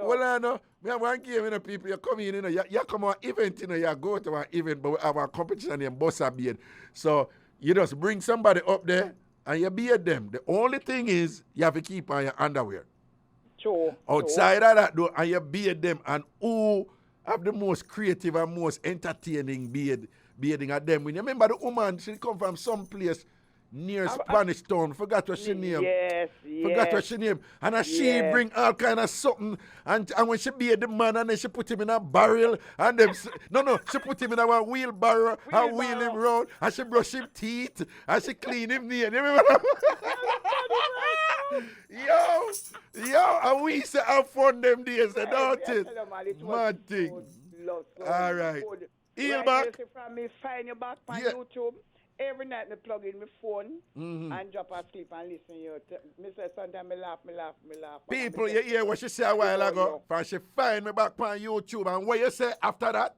[SPEAKER 1] well, I know. Me have one game, you know, people. You come in, you know. You come on event, you know. You go to an event, but we have a competition named Bossa Beard. So you just bring somebody up there and you beard them. The only thing is you have to keep on your underwear.
[SPEAKER 5] Sure.
[SPEAKER 1] Outside of that, though, and you beard them, and who have the most creative and most entertaining bearding at them. When you remember the woman, she come from some place, near Spanish Town. Forgot what she name.
[SPEAKER 5] Yes.
[SPEAKER 1] Forgot what she name. And she bring all kind of something. And when she beat the man, and then she put him in a barrel. And them, she put him in a wheelbarrow and wheel him round. And she brush him teeth. And she clean him near. You remember that? Yo, and we used to have fun them days, don't it? Mad thing. All right. Heel back.
[SPEAKER 5] From me find you back on YouTube. Every night me plug in my phone and drop asleep and listen to you. Me say sometimes me laugh.
[SPEAKER 1] People, you hear what she said a while ago? For she find me back on YouTube. And what you say after that?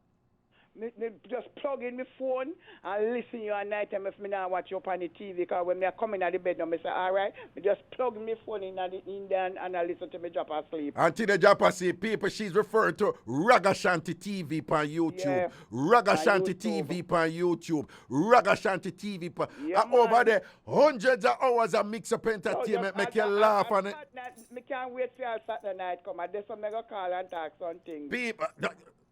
[SPEAKER 5] Me just plug in my phone and listen you at night time if me not watch you up on the TV. Because when me come in at the bed now, me say, all right, me just plug my phone in at the Indian and I listen to me drop asleep.
[SPEAKER 1] Until the drop asleep, people, she's referring to Ragashanti TV on YouTube. Yeah. Ragashanti TV on YouTube. Ragashanti TV. Over there, hundreds of hours of mix-up entertainment make you laugh on it.
[SPEAKER 5] Me can't wait for your Saturday night come. I just make a call and talk something.
[SPEAKER 1] People,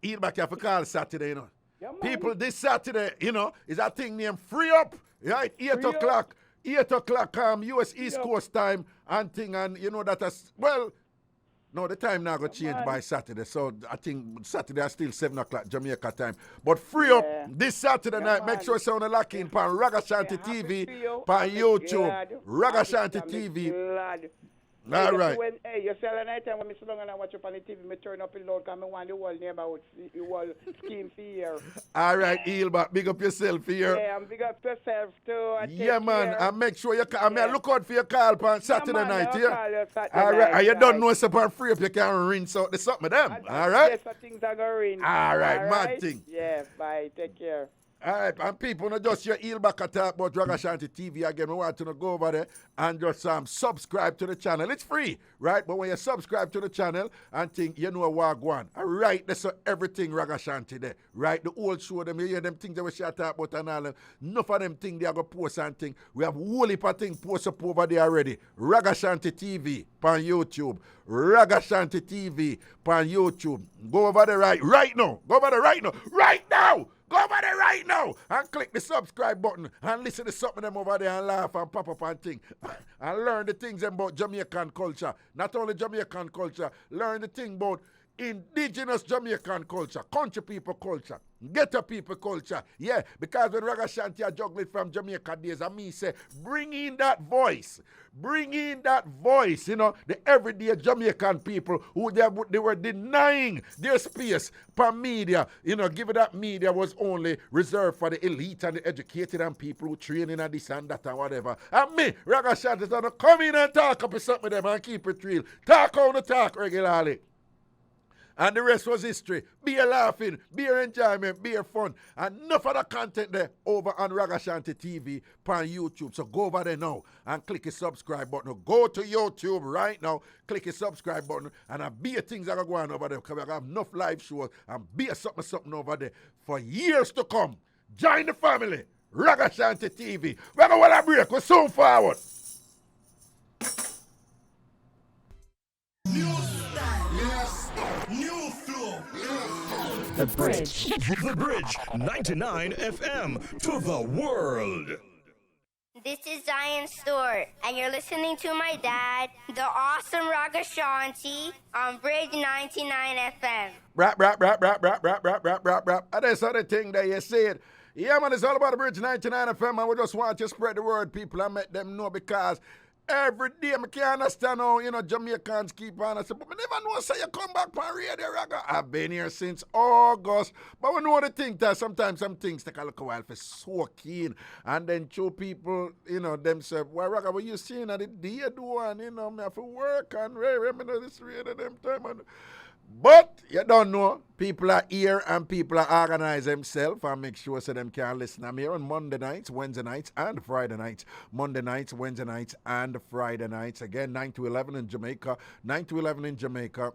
[SPEAKER 1] eat back here for call Saturday, you know. Yeah, people, this Saturday, you know, is a thing named Free Up, right? 8 o'clock. 8 o'clock, US East Coast time and thing, and you know that no, the time now got changed by Saturday, so I think Saturday is still 7 o'clock Jamaica time. But Free Up this Saturday night, make sure you sound lock in on Ragashanti TV, on YouTube, Ragashanti TV. All right.
[SPEAKER 5] You say all the night time when I sit down and I watch up on the TV, I turn up in loud because I want the whole neighborhood, the whole scheme for here.
[SPEAKER 1] All right, Eelbach, big up yourself here.
[SPEAKER 5] Yeah, and big up yourself too.
[SPEAKER 1] Yeah, man, and make sure you call. I mean, look out for your call on Saturday night here. All right, and you don't know it's upon Free Up, you can rinse out the something of them. All right?
[SPEAKER 5] Yes, things are going.
[SPEAKER 1] All right, mad thing.
[SPEAKER 5] Yeah, bye, take care.
[SPEAKER 1] All right, and people, not just your heel back attack about Ragashanti TV again. We want to go over there and just subscribe to the channel. It's free, right? But when you subscribe to the channel and think, you know what go on. All right, that's everything Ragashanti there, right? The old show, them, you hear them things that we share talk about and all. Enough of them things they are going to post and thing. We have whole heap of things post up over there already. Ragashanti TV on YouTube. Ragashanti TV on YouTube. Go over there right now. Go over there right now. Right now! Go over there right now and click the subscribe button and listen to something of them over there and laugh and pop up and think and learn the things about Jamaican culture. Not only Jamaican culture, learn the thing about indigenous Jamaican culture, country people culture, ghetto people culture. Yeah, because when Ragashanti are juggling from Jamaica days, and me say, bring in that voice. Bring in that voice, you know, the everyday Jamaican people who they were denying their space for media. You know, given that media was only reserved for the elite and the educated and people who training and this and that and whatever. And me, Ragashanti, is going to come in and talk up with something with them and keep it real. Talk on the talk regularly. And the rest was history. Be a laughing, be a enjoyment, be a fun. And enough of the content there over on Ragashanti TV on YouTube. So go over there now and click the subscribe button. Go to YouTube right now, click the subscribe button, and a be a things that are going over there because we have enough live shows and be a something over there for years to come. Join the family. Ragashanti TV. We're going to break. We're soon forward.
[SPEAKER 7] New flow.
[SPEAKER 6] The Bridge.
[SPEAKER 7] The Bridge 99 FM to the world.
[SPEAKER 8] This is Zion Stewart, and you're listening to my dad, the awesome Ragashanti, on Bridge 99 FM.
[SPEAKER 1] Rap. And that's the thing that you said. Yeah, man, it's all about the Bridge 99 FM, and we just want to spread the word, people, and make them know because every day, I can't understand how, you know, Jamaicans keep on. I say, but I never know, say you come back on Radio Raga. I've been here since August. But we know the thing that sometimes some things take a little while for so keen. And then two people, you know, themselves, well, Raga, what you seeing at the day do and, you know, me have to work and remember this radio them time. And but you don't know, people are here and people are organize themselves and make sure so them can listen. I'm here on Monday nights, Wednesday nights, and Friday nights. Monday nights, Wednesday nights, and Friday nights. Again, 9 to 11 in Jamaica. 9 to 11 in Jamaica.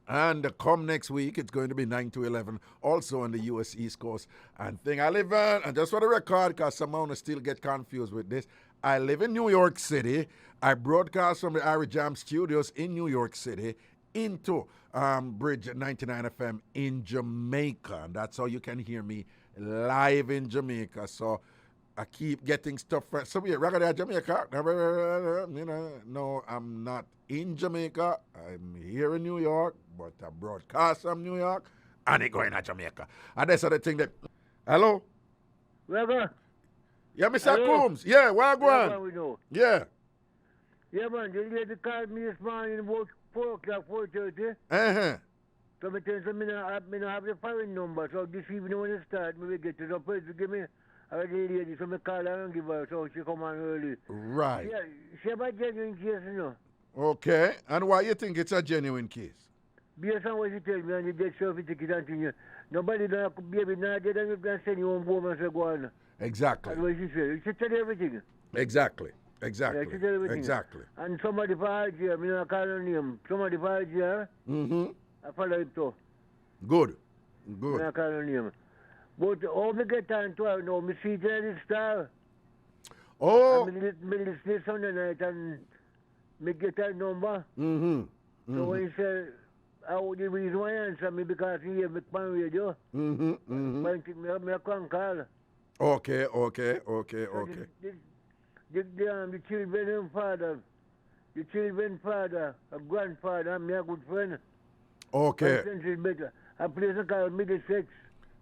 [SPEAKER 1] And come next week, it's going to be 9 to 11, also on the U.S. East Coast. And thing I live in, and just for the record, because someone still get confused with this, I live in New York City. I broadcast from the IrieJam studios in New York City into Bridge 99 FM in Jamaica. And that's how you can hear me live in Jamaica. So I keep getting stuff from somewhere. Reggae, Jamaica. No, I'm not in Jamaica. I'm here in New York, but I broadcast from New York, and it going to Jamaica. And that's the thing that. Hello?
[SPEAKER 9] Reggae?
[SPEAKER 1] Yeah, Mr. Coombs. Yeah, where go on?
[SPEAKER 9] We know.
[SPEAKER 1] Yeah.
[SPEAKER 9] Yeah, man, the lady called me this morning about 4 o'clock, 4:30.
[SPEAKER 1] Uh-huh.
[SPEAKER 9] So I tell them I don't have the foreign number, so this evening when it start, we get it up, to give me a lady, so I call her and give her, so she come on early.
[SPEAKER 1] Right.
[SPEAKER 9] Yeah, she have a genuine case, you know.
[SPEAKER 1] Okay. And why you think it's a genuine case?
[SPEAKER 9] Based on what she tell me, and you get selfie ticket and thing, nobody don't baby not dead, and you can send you home home and say, go on.
[SPEAKER 1] Exactly.
[SPEAKER 9] That's what she said. She tell you everything.
[SPEAKER 1] Exactly. Exactly.
[SPEAKER 9] Yeah, she tell you everything.
[SPEAKER 1] Exactly.
[SPEAKER 9] And somebody for IrieJam, I don't call her name. Somebody for IrieJam, I follow it too.
[SPEAKER 1] Good.
[SPEAKER 9] I
[SPEAKER 1] Good.
[SPEAKER 9] don't call her name. But how me get time to her now, me see her this star.
[SPEAKER 1] Oh.
[SPEAKER 9] And me listen Sunday night and me get her number. So when he said, the reason why I answer me because he hear me on radio. But me I can't call.
[SPEAKER 1] Okay.
[SPEAKER 9] So the children father, a grandfather, and me a good friend.
[SPEAKER 1] Okay.
[SPEAKER 9] A place called Middlesex.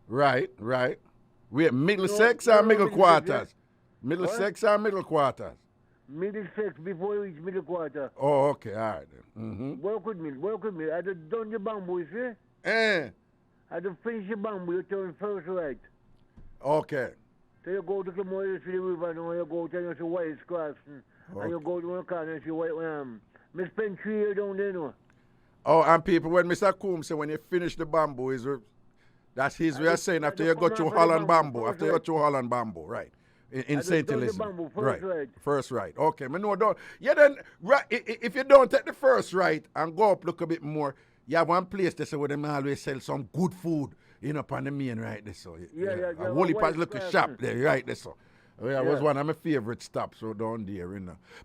[SPEAKER 1] Right. Wait, Middlesex or middle quarters? Middlesex or middle quarters?
[SPEAKER 9] Middlesex before you reach middle quarter.
[SPEAKER 1] Oh, okay, all right then.
[SPEAKER 9] Work with me. I just done the bamboo, you see? I just finish the bamboo, you turn first right.
[SPEAKER 1] Okay.
[SPEAKER 9] So you go to the Moyes to the river, and you go to you see White's Cross, and you go to one corner and see White. Me spend 3 years down there, no.
[SPEAKER 1] Oh, and people, when Mr. Coombs say when you finish the bamboo, that's his way of saying after you go through Holland bamboo, after you go through Holland bamboo, right? In St. Elizabeth.
[SPEAKER 9] Right.
[SPEAKER 1] First right. Okay, me know don't. Yeah, then right, if you don't take the first right and go up look a bit more, you have one place there where they always sell some good food, on the main right there. So
[SPEAKER 9] Yeah.
[SPEAKER 1] A whole heap of little shop there, right there. So it was one of my favorite stops so down there,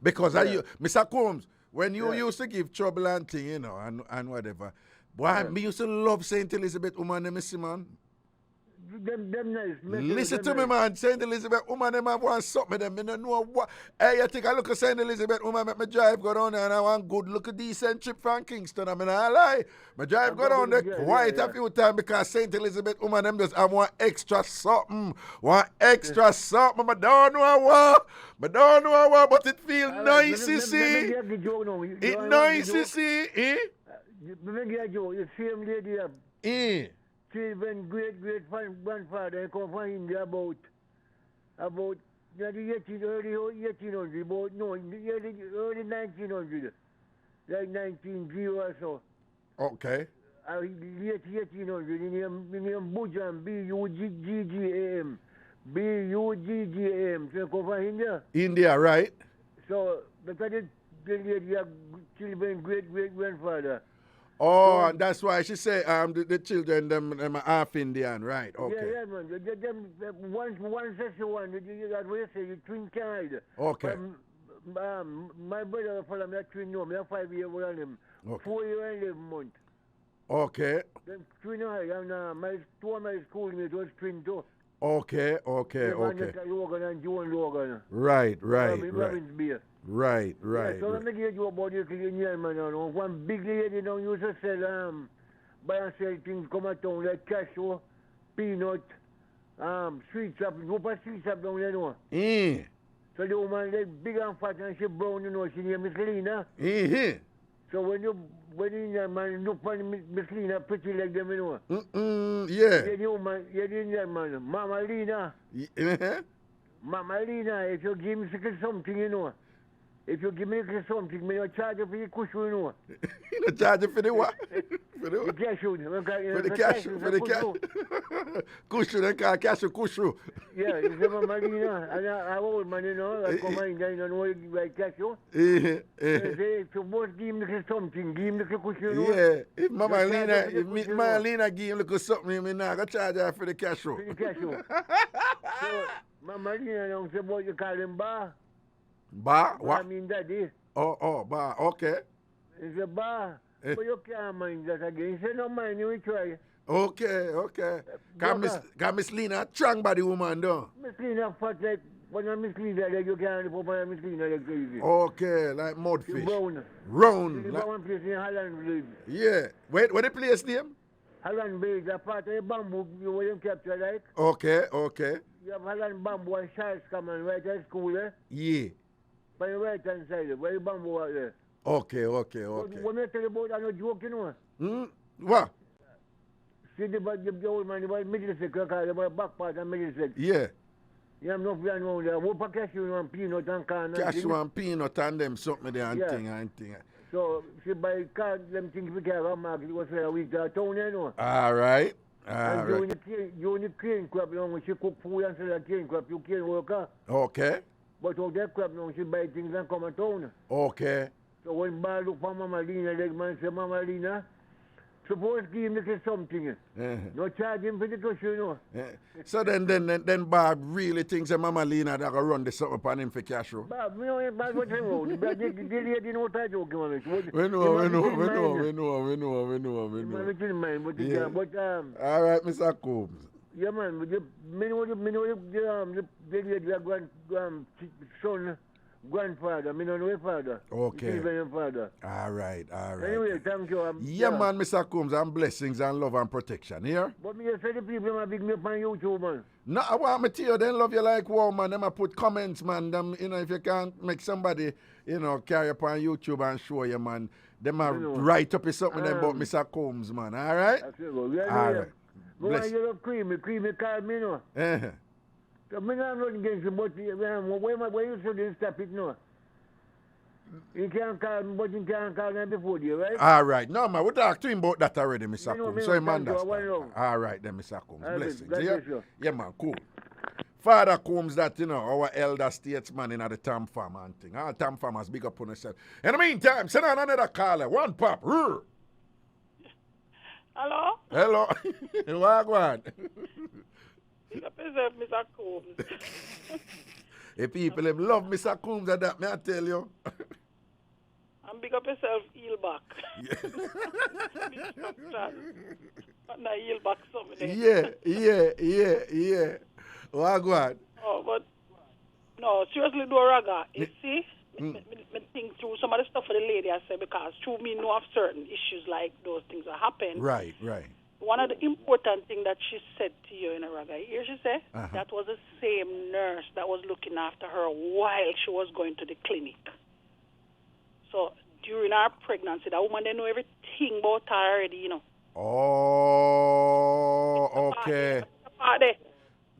[SPEAKER 1] Because Mr. Combs, when you used to give trouble and thing, and whatever, boy, me used to love St. Elizabeth woman, man.
[SPEAKER 9] Them nice.
[SPEAKER 1] Listen to me, man. St. Elizabeth woman, them have one something, them. I don't know what. Hey, you think I look at St. Elizabeth woman, make me drive go down there and I want good, look a decent trip from Kingston. I mean, I lie. My drive go down there quite a few times because St. Elizabeth woman, them just have one extra something. I don't know what, but it feel nice, you see. It nice, you see.
[SPEAKER 9] You see him lady children, great grandfather come from India about the early 1800, early 1900, like 1900 or so.
[SPEAKER 1] Okay.
[SPEAKER 9] Late 1800, in name Bujam, Buggam, Buggam. So come from India.
[SPEAKER 1] India, right?
[SPEAKER 9] So because the lady children, great grandfather.
[SPEAKER 1] Oh, and that's why she say the children them are half Indian, right? Okay.
[SPEAKER 9] Yeah, man. Them one session one. You got to say you twin child.
[SPEAKER 1] Okay.
[SPEAKER 9] My brother follow me a twin no, me a 5 year old on him.
[SPEAKER 1] Okay.
[SPEAKER 9] 4 years and 11 months.
[SPEAKER 1] Okay.
[SPEAKER 9] Them twin and my schoolmate was twin too.
[SPEAKER 1] Okay.
[SPEAKER 9] Logan and John Logan.
[SPEAKER 1] Right.
[SPEAKER 9] Yeah, so let me get you about your Indian man. One big lady used to sell buy and sell things come at town like cashew, peanut, sweet sap, go for sweet sap down there, So the woman like big and fat and she brown, she named Miss Lena. So when the Indian man look for Miss Lena pretty like them,
[SPEAKER 1] Yeah.
[SPEAKER 9] The Indian man, Mama Lena. Mama Lena, if you give me something, if you give me something, may I charge you for the cushion,
[SPEAKER 1] You don't charge you for the what? For
[SPEAKER 9] the cashew.
[SPEAKER 1] For the cashew. Cushion, they call cashew cushion.
[SPEAKER 9] Yeah, it's a Marina, and I old man, I come in, I don't know like cashew. They say, if you both give me something, give me the cushion.
[SPEAKER 1] Yeah, if Mama Lena give me something, I mean, I got charge her for the cashew.
[SPEAKER 9] For the cashew. So, Mama Lena, don't say what you call him, bar.
[SPEAKER 1] Bar? What?
[SPEAKER 9] I mean, daddy.
[SPEAKER 1] Oh, bar, okay.
[SPEAKER 9] It's a bar. But you can't mind that again. Say, no mind, you will try.
[SPEAKER 1] Okay. Because Miss Lena strong body woman, though.
[SPEAKER 9] Miss Lena fat like When I'm cleaner, like you can't put my cleaner like crazy.
[SPEAKER 1] Okay, like mudfish.
[SPEAKER 9] Brown.
[SPEAKER 1] Round.
[SPEAKER 9] Like, one place in Holland.
[SPEAKER 1] Yeah. Wait, what the place name?
[SPEAKER 9] Holland Bay, that part of the bamboo you will capture, like.
[SPEAKER 1] Okay.
[SPEAKER 9] You have Holland bamboo and sharks come and right at school, eh?
[SPEAKER 1] Yeah.
[SPEAKER 9] By the right hand side, where the bamboo out there.
[SPEAKER 1] Okay.
[SPEAKER 9] But when I tell you about, I'm not joking, you know.
[SPEAKER 1] What?
[SPEAKER 9] See the old man, about Middlesex, about back part of Middlesex.
[SPEAKER 1] Yeah.
[SPEAKER 9] You have no plan around there. What for cashew and peanut and corn?
[SPEAKER 1] Cashew and peanut and them something there and thing.
[SPEAKER 9] So, she buy car, them things we carry on market, it was a week to town, you know.
[SPEAKER 1] All right.
[SPEAKER 9] You need crane crop, you know, when she cook food and sell a crane crop, you can't work her.
[SPEAKER 1] Okay.
[SPEAKER 9] But out that crop now, she buy things and come to town.
[SPEAKER 1] Okay.
[SPEAKER 9] So when Bar look for Mama Lena, like man say, Mama Lena, suppose give me something. No charge him for the cushion, you know.
[SPEAKER 1] So then Bob really thinks that Mama Lena that gonna run this up upon him for cash row.
[SPEAKER 9] Bob, you know about what I wrote. The lady know what I joke about it.
[SPEAKER 1] We know. All right, Mr. Combs.
[SPEAKER 9] Yeah, man, but the lady son, grandfather, me don't know your father.
[SPEAKER 1] Okay.
[SPEAKER 9] Father.
[SPEAKER 1] All right.
[SPEAKER 9] Anyway, thank you.
[SPEAKER 1] Man, Mr. Combs, and blessings and love and protection, here.
[SPEAKER 9] But me just say the people big me up on YouTube, man.
[SPEAKER 1] No, I want me to you, then love you like wow, man. Them I put comments, man. Them, you know, if you can't make somebody, you know, carry up on YouTube and show you, man. Them I write up something about Mr. Combs, man. All right?
[SPEAKER 9] All
[SPEAKER 1] right.
[SPEAKER 9] Bless. You love creamy call me, no. So me not running against you, but where you should stop it, no. You can't call me, but you can't call me before you, right?
[SPEAKER 1] All right. No, man, we talked to him about that already, Mr. Combs. So him understand. All right, then, Mr. Combs. Blessings. Yeah, man, cool. Father Combs, that, you know, our elder statesman in the TamFam and thing. All TamFamers, big up on yourself. In the meantime, send on another caller. One pop. Hello. Wagwan.
[SPEAKER 10] Big up yourself, Mr. Combs.
[SPEAKER 1] Hey, people, them love Mr. Combs and that, may I tell you.
[SPEAKER 10] And big up yourself, heel back. And I heel back something.
[SPEAKER 1] Yeah. Wagwan.
[SPEAKER 10] Oh, but, no, seriously, do Raga. You see? Me think through some of the stuff for the lady I said, because through me know of certain issues like those things that happen.
[SPEAKER 1] Right.
[SPEAKER 10] One of the important things that she said to you in a Raga, here she said, that was the same nurse that was looking after her while she was going to the clinic. So during her pregnancy, that woman didn't know everything about her already, you know.
[SPEAKER 1] Oh, okay.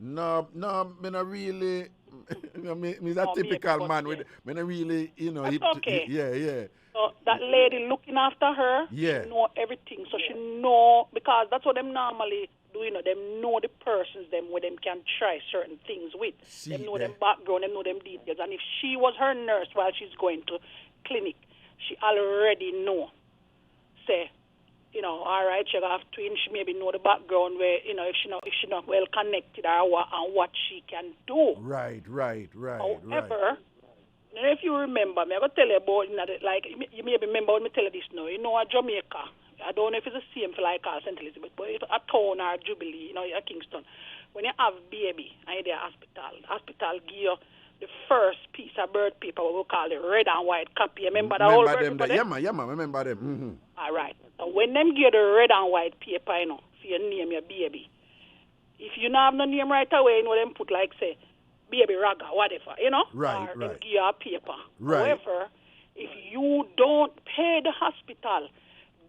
[SPEAKER 1] No, me not really. Me's a typical man with me not really, you know.
[SPEAKER 10] That's okay.
[SPEAKER 1] Yeah.
[SPEAKER 10] So that lady looking after her, she know everything. So she know, because that's what them normally do, you know, them know the persons them where them can try certain things with. Them know them background, them know them details. And if she was her nurse while she's going to clinic, she already know. Say, you know, all right, she have twins, she maybe know the background where, you know, if she not well connected and what she can do.
[SPEAKER 1] Right.
[SPEAKER 10] However, if you remember me, I'm going to tell you about, like, you may remember when I tell you this now, you know, at Jamaica, I don't know if it's the same for like St. Elizabeth, but it's a town or Jubilee, you know, at Kingston, when you have baby and you're at the hospital give you the first piece of birth paper, what we call the red and white copy. You remember that whole birth paper?
[SPEAKER 1] Yeah, man, remember them. Mm-hmm.
[SPEAKER 10] All right. So when them give the red and white paper, you know, for your name, your baby, if you don't have no name right away, you know, them put like, say, baby Raga, whatever, you know?
[SPEAKER 1] Right.
[SPEAKER 10] Them give you a paper.
[SPEAKER 1] Right.
[SPEAKER 10] However, if you don't pay the hospital,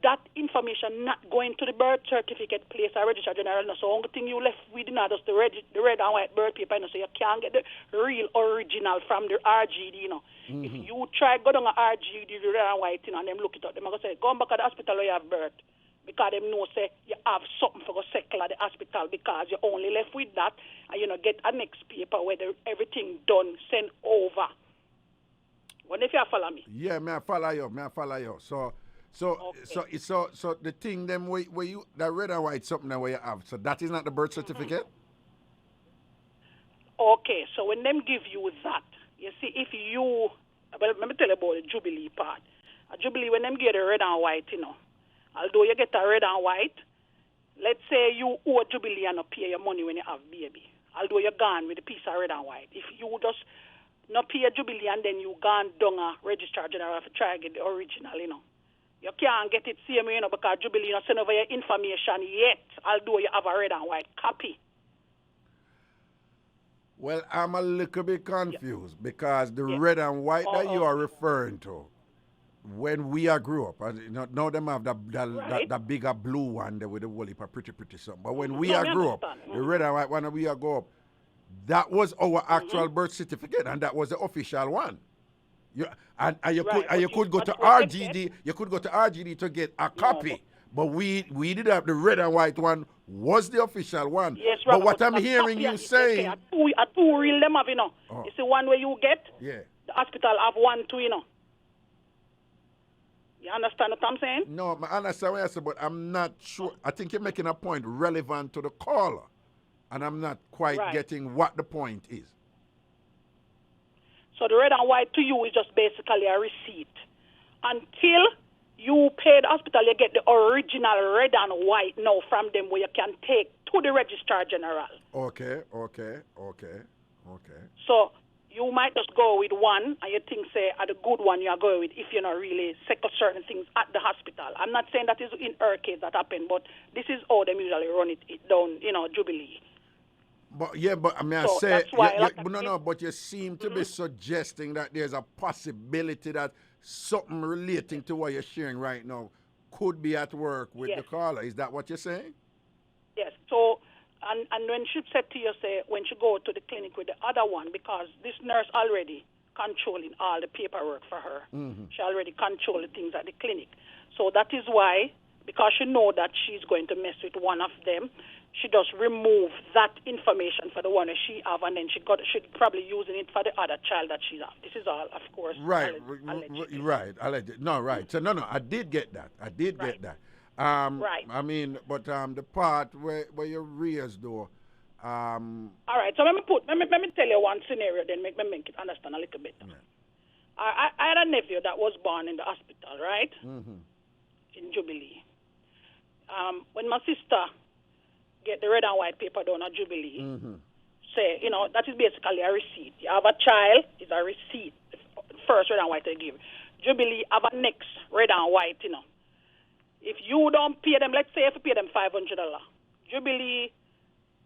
[SPEAKER 10] that information not going to the birth certificate place or registrar general. So the only thing you left with is just the red and white birth paper, you know, so you can't get the real original from the RGD, you know. Mm-hmm. If you try go down to RGD, the red and white, you know, and them look it up, they're going to say, go back to the hospital where you have birth. Because them know, say, you have something for go settle at the hospital because you only left with that and, you know, get a next paper where everything done, sent over. What if you follow me?
[SPEAKER 1] Yeah, I follow you. So the thing them where you that red and white something that where you have, so that is not the birth certificate?
[SPEAKER 10] Okay, so when them give you that, you see, if you, well, let me tell you about the Jubilee part. A Jubilee, when them get the red and white, you know, although you get a red and white, let's say you owe Jubilee and not pay your money when you have baby. although you're gone with a piece of red and white. If you just not pay a jubilee and then you gone down a registrar general to try to get the original, You can't get it same way, because jubilee not send over your information yet, although you have a red and white copy.
[SPEAKER 1] Well, I'm a little bit confused because the red and white that you are referring to, when we grew up, now them have the bigger blue one there with the whole heap of pretty something. But when we grew up, the red and white one we grew up, that was our actual birth certificate, and that was the official one. You could go to RGD. You could go to RGD to get a copy, but we did have the red and white one. Was the official one?
[SPEAKER 10] Yes,
[SPEAKER 1] but what I'm hearing you saying,
[SPEAKER 10] a two real them have, It's the one where you get.
[SPEAKER 1] Yeah.
[SPEAKER 10] The hospital have one too, You understand what I'm saying?
[SPEAKER 1] No, I understand what I said, but I'm not sure. I think you're making a point relevant to the caller, and I'm not quite getting what the point is.
[SPEAKER 10] So the red and white to you is just basically a receipt. Until you pay the hospital, you get the original red and white now from them where you can take to the registrar general.
[SPEAKER 1] Okay.
[SPEAKER 10] So you might just go with one and you think, say, the good one you are going with if you're not really sick of certain things at the hospital. I'm not saying that is in her case that happened, but this is how they usually run it down, Jubilee.
[SPEAKER 1] But I mean,
[SPEAKER 10] so
[SPEAKER 1] I say, but you seem to be
[SPEAKER 10] Mm-hmm.
[SPEAKER 1] suggesting that there's a possibility that something relating to what you're sharing right now could be at work with the caller. Is that what you're saying?
[SPEAKER 10] Yes. So, and when she said to you, say, when she go to the clinic with the other one, because this nurse already controlling all the paperwork for her.
[SPEAKER 1] Mm-hmm.
[SPEAKER 10] She already control the things at the clinic. So that is why, because she know that she's going to mess with one of them, she just remove that information for the one that she have, and then she probably using it for the other child that she have. This is all, of course, allegedly.
[SPEAKER 1] Right. No, right. So no, I did get that. Get that.
[SPEAKER 10] Right.
[SPEAKER 1] I mean, but the part where you raised though.
[SPEAKER 10] All right. So let me tell you one scenario, then make it understand a little bit.
[SPEAKER 1] Yeah.
[SPEAKER 10] I had a nephew that was born in the hospital, right?
[SPEAKER 1] Mm-hmm.
[SPEAKER 10] In Jubilee. When my sister get the red and white paper down at Jubilee,
[SPEAKER 1] mm-hmm.
[SPEAKER 10] say, that is basically a receipt. You have a child, it's a receipt. First red and white they give. Jubilee have a next red and white, If you don't pay them, let's say if you pay them $500, Jubilee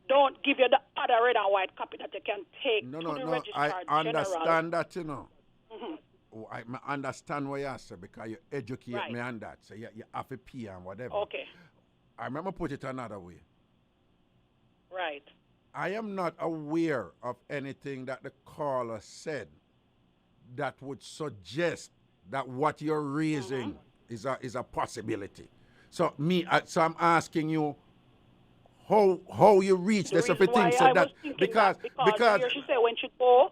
[SPEAKER 10] don't give you the other red and white copy that you can take to the registrar general.
[SPEAKER 1] I understand that,
[SPEAKER 10] Mm-hmm.
[SPEAKER 1] Oh, I understand what you say because you educate me on that. So you have to pay and whatever.
[SPEAKER 10] Okay.
[SPEAKER 1] I remember put it another way.
[SPEAKER 10] Right.
[SPEAKER 1] I am not aware of anything that the caller said that would suggest that what you're raising is a possibility. So I'm asking you how you reach this of a thing so that because
[SPEAKER 10] she said when she go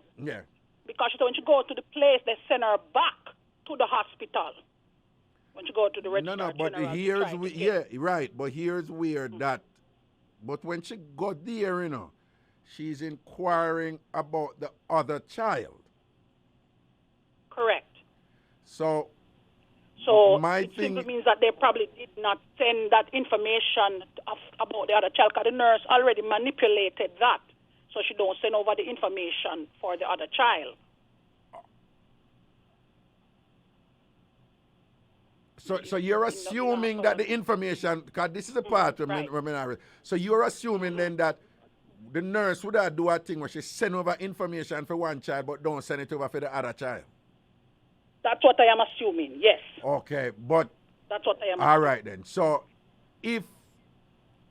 [SPEAKER 10] because she said when she go to the place they send her back to the hospital. When she go to the registrar
[SPEAKER 1] but here's weird that but when she got there, she's inquiring about the other child.
[SPEAKER 10] Correct.
[SPEAKER 1] So my
[SPEAKER 10] it
[SPEAKER 1] thing
[SPEAKER 10] simply means that they probably did not send that information about the other child because the nurse already manipulated that. So she don't send over the information for the other child.
[SPEAKER 1] So you're assuming that the information, because this is the part so you're assuming then that the nurse would have do a thing where she send over information for one child but don't send it over for the other child.
[SPEAKER 10] That's what I am assuming, yes.
[SPEAKER 1] Okay, but
[SPEAKER 10] that's what I am
[SPEAKER 1] all right then. So if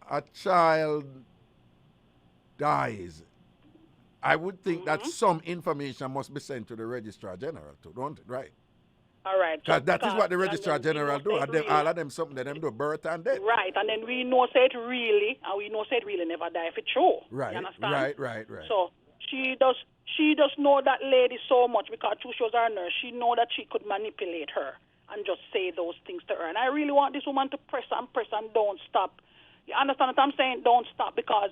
[SPEAKER 1] a child dies, I would think that some information must be sent to the registrar general too, don't it? Right?
[SPEAKER 10] All right.
[SPEAKER 1] Because that is what the registrar general do. All of them something that them do birth and death.
[SPEAKER 10] Right, and then we know say it really never die if it's true.
[SPEAKER 1] Right.
[SPEAKER 10] You understand?
[SPEAKER 1] Right.
[SPEAKER 10] So she does know that lady so much because she was her nurse. She know that she could manipulate her and just say those things to her. And I really want this woman to press and don't stop. You understand what I'm saying? Don't stop because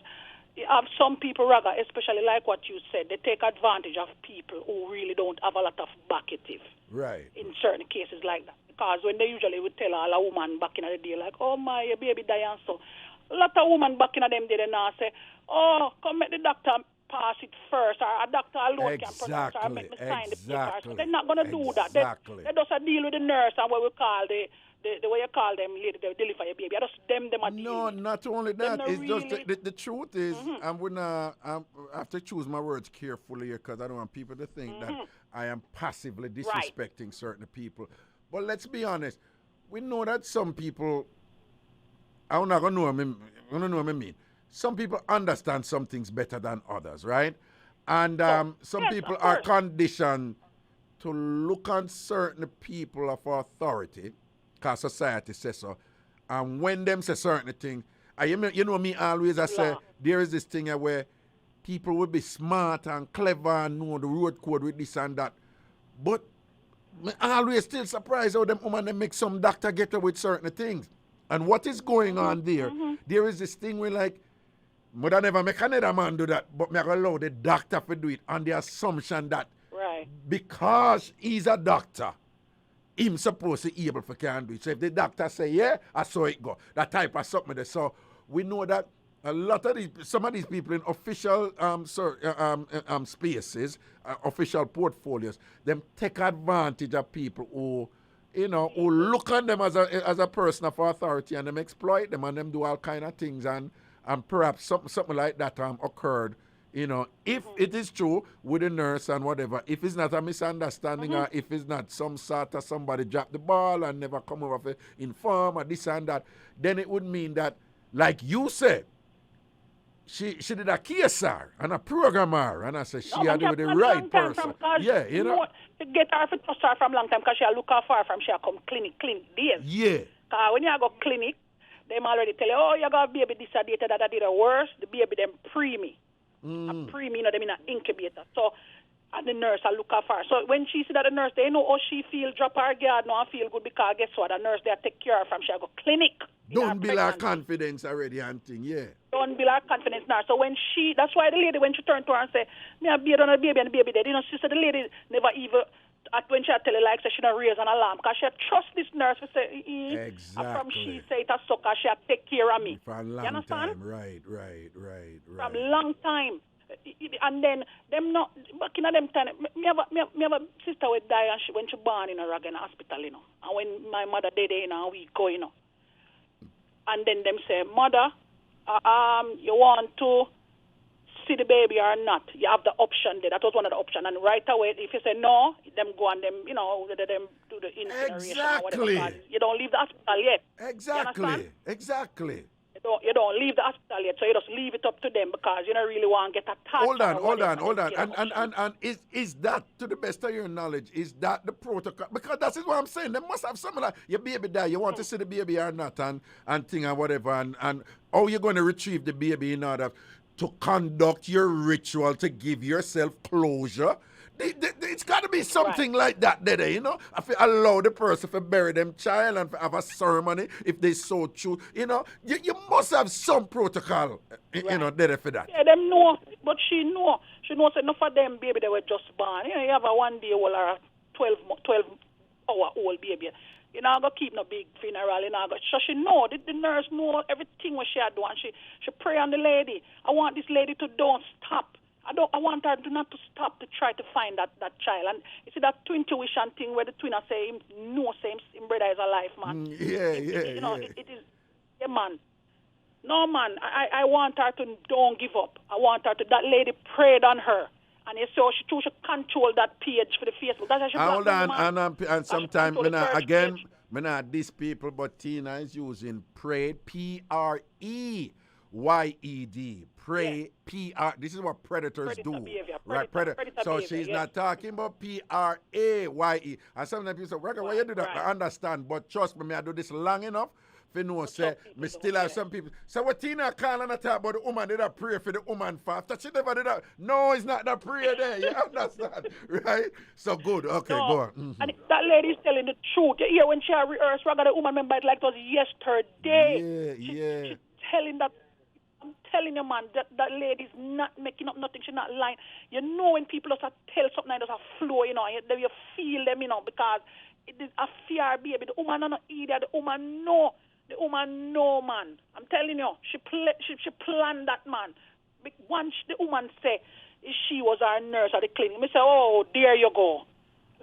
[SPEAKER 10] you have some people, Raga, especially like what you said, they take advantage of people who really don't have a lot of backative.
[SPEAKER 1] Right.
[SPEAKER 10] In certain cases like that. Because when they usually would tell a woman back in the day, like, oh my, your baby died and so. A lot of women back in them day, they now say, oh, come make the doctor pass it first, or a doctor alone can pronounce, or make me sign the paper. So they're not going to do that. They just deal with the nurse and what we call the way you call them, lady, they deliver your baby. Just them are dealing.
[SPEAKER 1] No, not only that. It's
[SPEAKER 10] really...
[SPEAKER 1] just the truth is, I have to choose my words carefully here because I don't want people to think that I am passively disrespecting certain people. But let's be honest. We know that some people, I'm not going to know what I mean. Some people understand some things better than others, right? And some people are conditioned to look on certain people of authority, because society says so. And when them say certain things, you know me always, I say, there is this thing where people will be smart and clever and know the road code with this and that. But I always still surprised how them women they make some doctor get away with certain things. And what is going on there? There is this thing where like, I never make another man do that, but me allow the doctor to do it on the assumption that because he's a doctor, him supposed to be able to can do it. So if the doctor say, yeah, I saw it go. That type of something there. So we know that a lot of some of these people in official spaces, official portfolios, them take advantage of people who look on them as a person of authority and them exploit them and them do all kind of things and perhaps something like that occurred. If it is true with the nurse and whatever, if it's not a misunderstanding or if it's not some sort of somebody dropped the ball and never come over to inform or this and that, then it would mean that, like you said, she did a KSR and a programmer, and I said she had to be the right person. Yeah,
[SPEAKER 10] to get her to trust her from long time because she look her far from she come clinic days.
[SPEAKER 1] Yeah.
[SPEAKER 10] Because when you go clinic, them already tell you, oh, you got a baby this or that did a worse. The baby them preemie. A preemie, them in an incubator. So, and the nurse will look her far. So when she see that the nurse, they know how she feel, drop her guard, no, I feel good because guess what? The nurse, they take care of her from she go clinic.
[SPEAKER 1] Don't build her confidence already and thing, yeah.
[SPEAKER 10] Don't build her confidence now. So when that's why the lady, when she turned to her and say, me a baby on a baby and the baby dead, she said the lady never even, when she tell her like, say she don't raise an alarm because she trust this nurse to say,
[SPEAKER 1] exactly.
[SPEAKER 10] And from she say it a sucker, she take care of me.
[SPEAKER 1] For a long
[SPEAKER 10] you understand?
[SPEAKER 1] Time, right.
[SPEAKER 10] From long time. And then them not back in them time. Me have a sister who died and when she born in a Reggae hospital, And when my mother died, we go, And then them say, mother, you want to see the baby or not? You have the option there. That was one of the options. And right away, if you say no, them go and them, them do the incineration or whatever. You don't leave the hospital yet.
[SPEAKER 1] Exactly.
[SPEAKER 10] You don't leave the hospital yet, so you just leave it up to them because you don't really want to get attacked.
[SPEAKER 1] Hold on. And is that, to the best of your knowledge, is that the protocol? Because that's what I'm saying. They must have something like, your baby die, you want to see the baby or not, and thing and whatever, and how you're going to retrieve the baby in order to conduct your ritual to give yourself closure. It's got to be something like that, there, If you allow the person to bury them child and have a ceremony, if they so true, you must have some protocol, there for that.
[SPEAKER 10] Yeah, them know, but she knows enough of them baby they were just born. You have a 1 day old or a 12-hour-old baby. You're not going to keep no big funeral. So she know, the nurse know everything what she had done. She pray on the lady. I want this lady to don't stop. I want her not to stop to try to find that child. And you see that twin tuition thing where the twin say him brother is alive, man. It is, yeah, man. No, man. I want her to don't give up. I want her to, that lady prayed on her. And you saw she should control that page for the Facebook. That's how she
[SPEAKER 1] hold on, and sometimes, me not these people, but Tina is using prayed, Preyed. Pray, PR. This is what predators do. Right, predator. So she's not talking about Praye. And sometimes people say, Reggae, why you do that? I understand, but trust me, I do this long enough. For no say, me still have some people. So what Tina calling and talk about the woman did a prayer for the woman fast. She never did that. No, it's not that prayer there. You understand? Right? So good. Okay, go on. Mm-hmm.
[SPEAKER 10] And that lady is telling the truth. You hear when she rehearsed Reggae, the woman remember it like it was yesterday. She's telling that. I'm telling you, man, that lady's not making up nothing. She's not lying. When people just tell something like there's a flow, you feel them, because it is a fear baby. The woman not idiot. The woman know The woman, no, man. I'm telling you, she planned that, man. Once the woman say she was our nurse at the clinic, me say, oh, there you go.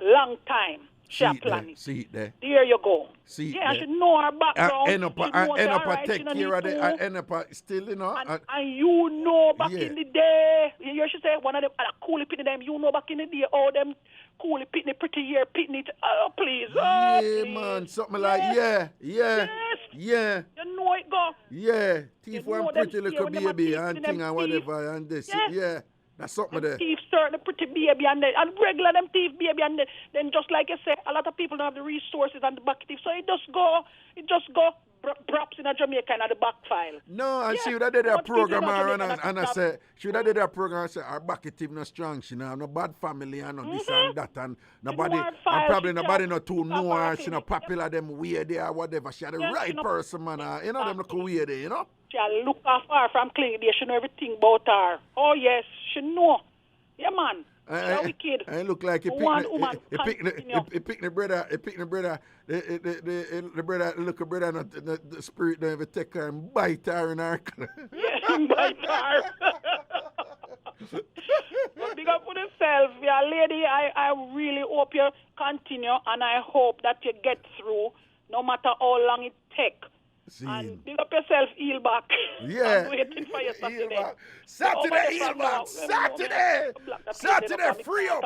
[SPEAKER 10] Long time. She planned it.
[SPEAKER 1] See it there.
[SPEAKER 10] There you go.
[SPEAKER 1] See it
[SPEAKER 10] yeah,
[SPEAKER 1] there.
[SPEAKER 10] she know her background.
[SPEAKER 1] End up take care of the, end up still, you know.
[SPEAKER 10] And you know back in the day, you hear she say, one of them, coolie pitney them, you know back in the day, all them coolie pitney, pretty year pitney, please.
[SPEAKER 1] Yeah,
[SPEAKER 10] please.
[SPEAKER 1] Man, something like, yes. Yeah.
[SPEAKER 10] You know it go.
[SPEAKER 1] Yeah, teeth
[SPEAKER 10] You
[SPEAKER 1] one
[SPEAKER 10] know
[SPEAKER 1] pretty
[SPEAKER 10] them
[SPEAKER 1] little
[SPEAKER 10] here,
[SPEAKER 1] baby
[SPEAKER 10] them
[SPEAKER 1] and
[SPEAKER 10] teeth,
[SPEAKER 1] thing
[SPEAKER 10] them
[SPEAKER 1] and whatever and this. Yeah. That's something there.
[SPEAKER 10] Teeth certain pretty baby and regular them teeth baby and then just like you say, a lot of people don't have the resources and the back teeth, so it just go props in a Jamaica and at the back file.
[SPEAKER 1] No, and she would have did a program and I say she would have did a program and say our back teeth no strong, she no have no bad family and no this and that and nobody and probably nobody no too know her, she no popular them weird there or whatever. She had the right person, man. You know them look weird there, you know?
[SPEAKER 10] She look after from clinic there, she know everything about her. Oh yes, she know. Yeah, man.
[SPEAKER 1] I look like he picked the brother, the brother, look at brother, the spirit don't ever take her and bite her in her.
[SPEAKER 10] Yeah, bite her. But big up for yourself, yeah, lady. I really hope you continue and I hope that you get through no matter how long it takes. And big up yourself, heel back.
[SPEAKER 1] Yeah.
[SPEAKER 10] I'm waiting for you Saturday.
[SPEAKER 1] Saturday, heel back. Saturday, free up.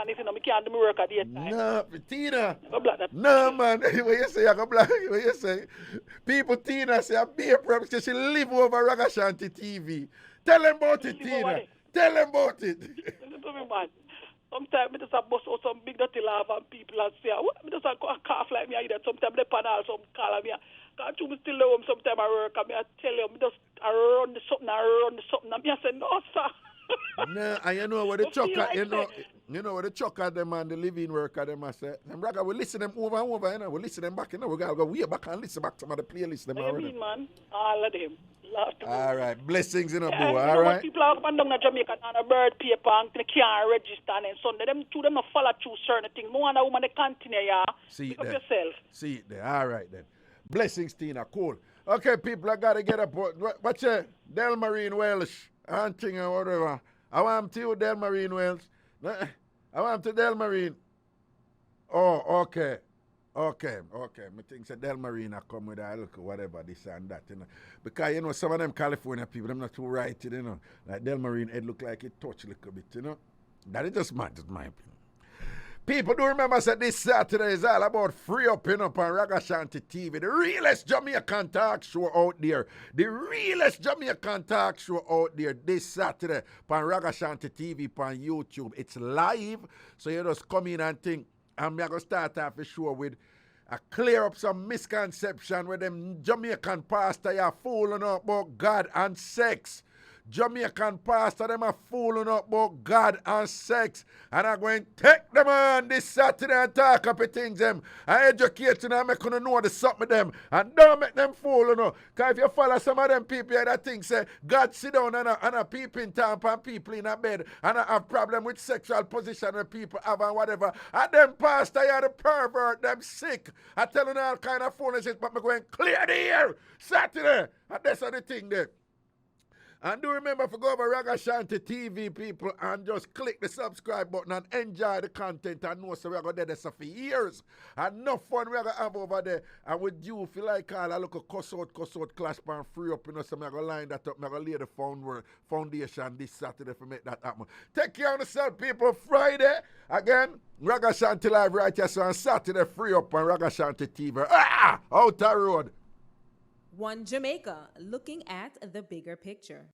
[SPEAKER 1] No, Tina. No, man. What you say? What you say? People, Tina say, be a problem because she live over Ragashanti TV. Tell them about it, Tina. Tell them about it.
[SPEAKER 10] Listen to me, man. Sometimes I just bust out some big dirty laugh and people and say, I just cough like me. Sometimes they panel some call me. Can't you still home sometimes I work and I tell you, I run the something. And I say, no, sir.
[SPEAKER 1] No, and you know what the chucker, you know what the chucker them and the living worker them I say. And Raga, we listen them over and over, you know. We listen them back, you know. We gotta go way back and listen back to some of the playlist them already.
[SPEAKER 10] What do you mean, man? All of them.
[SPEAKER 1] All right, blessings in a boy, all right?
[SPEAKER 10] People are up and down in Jamaica on a bird paper and they can't register and Sunday. Them not follow through certain things. No wonder woman they continue, yeah.
[SPEAKER 1] See it
[SPEAKER 10] there.
[SPEAKER 1] Yourself. See it there. All right then. Blessings, Tina. Cool. Okay, people, I gotta get up. What's your Delmarine Welsh? Hunting or whatever. I want to Delmarine Welsh. I want to Delmarine. Oh, okay. Me think that Delmarine I come with a look whatever, this and that, you know. Because, you know, some of them California people, them not too right, you know. Like Delmarine head look like it touch a little bit, you know. That is just my opinion. People do remember that this Saturday is all about free up, you know, on Ragashanti TV. The realest Jamaican talk show out there. The realest Jamaican talk show out there this Saturday on Ragashanti TV on YouTube. It's live, so you just come in and think. And we're going to start off the show with clear up some misconception where them Jamaican pastor are fooling up about God and sex. Jamaican pastor, them are fooling up about God and sex. And I'm going to take them on this Saturday and talk up things them. And educate them and make them know the something with them. And don't make them fool, you know. Because if you follow some of them people here that think, say, God sit down and a peeping top and people in a bed and I have problem with sexual position that people have and whatever. And them pastor, you the pervert, them sick. I tell them all kind of foolishness, but I'm going clear the air Saturday. And that's the thing there. And do remember to go over Ragashanti TV, people, and just click the subscribe button and enjoy the content and know so we're going to do this for years. And enough fun we're going to have over there. And with you, if you like all, I look a cuss out clash pan free up, you know, so I'm going to line that up. I'm going to lay the foundation this Saturday to make that happen. Take care of yourself, people. Friday, again, Ragashanti live right here. So on Saturday, free up on Ragashanti TV. Out the road.
[SPEAKER 6] One Jamaica, looking at the bigger picture.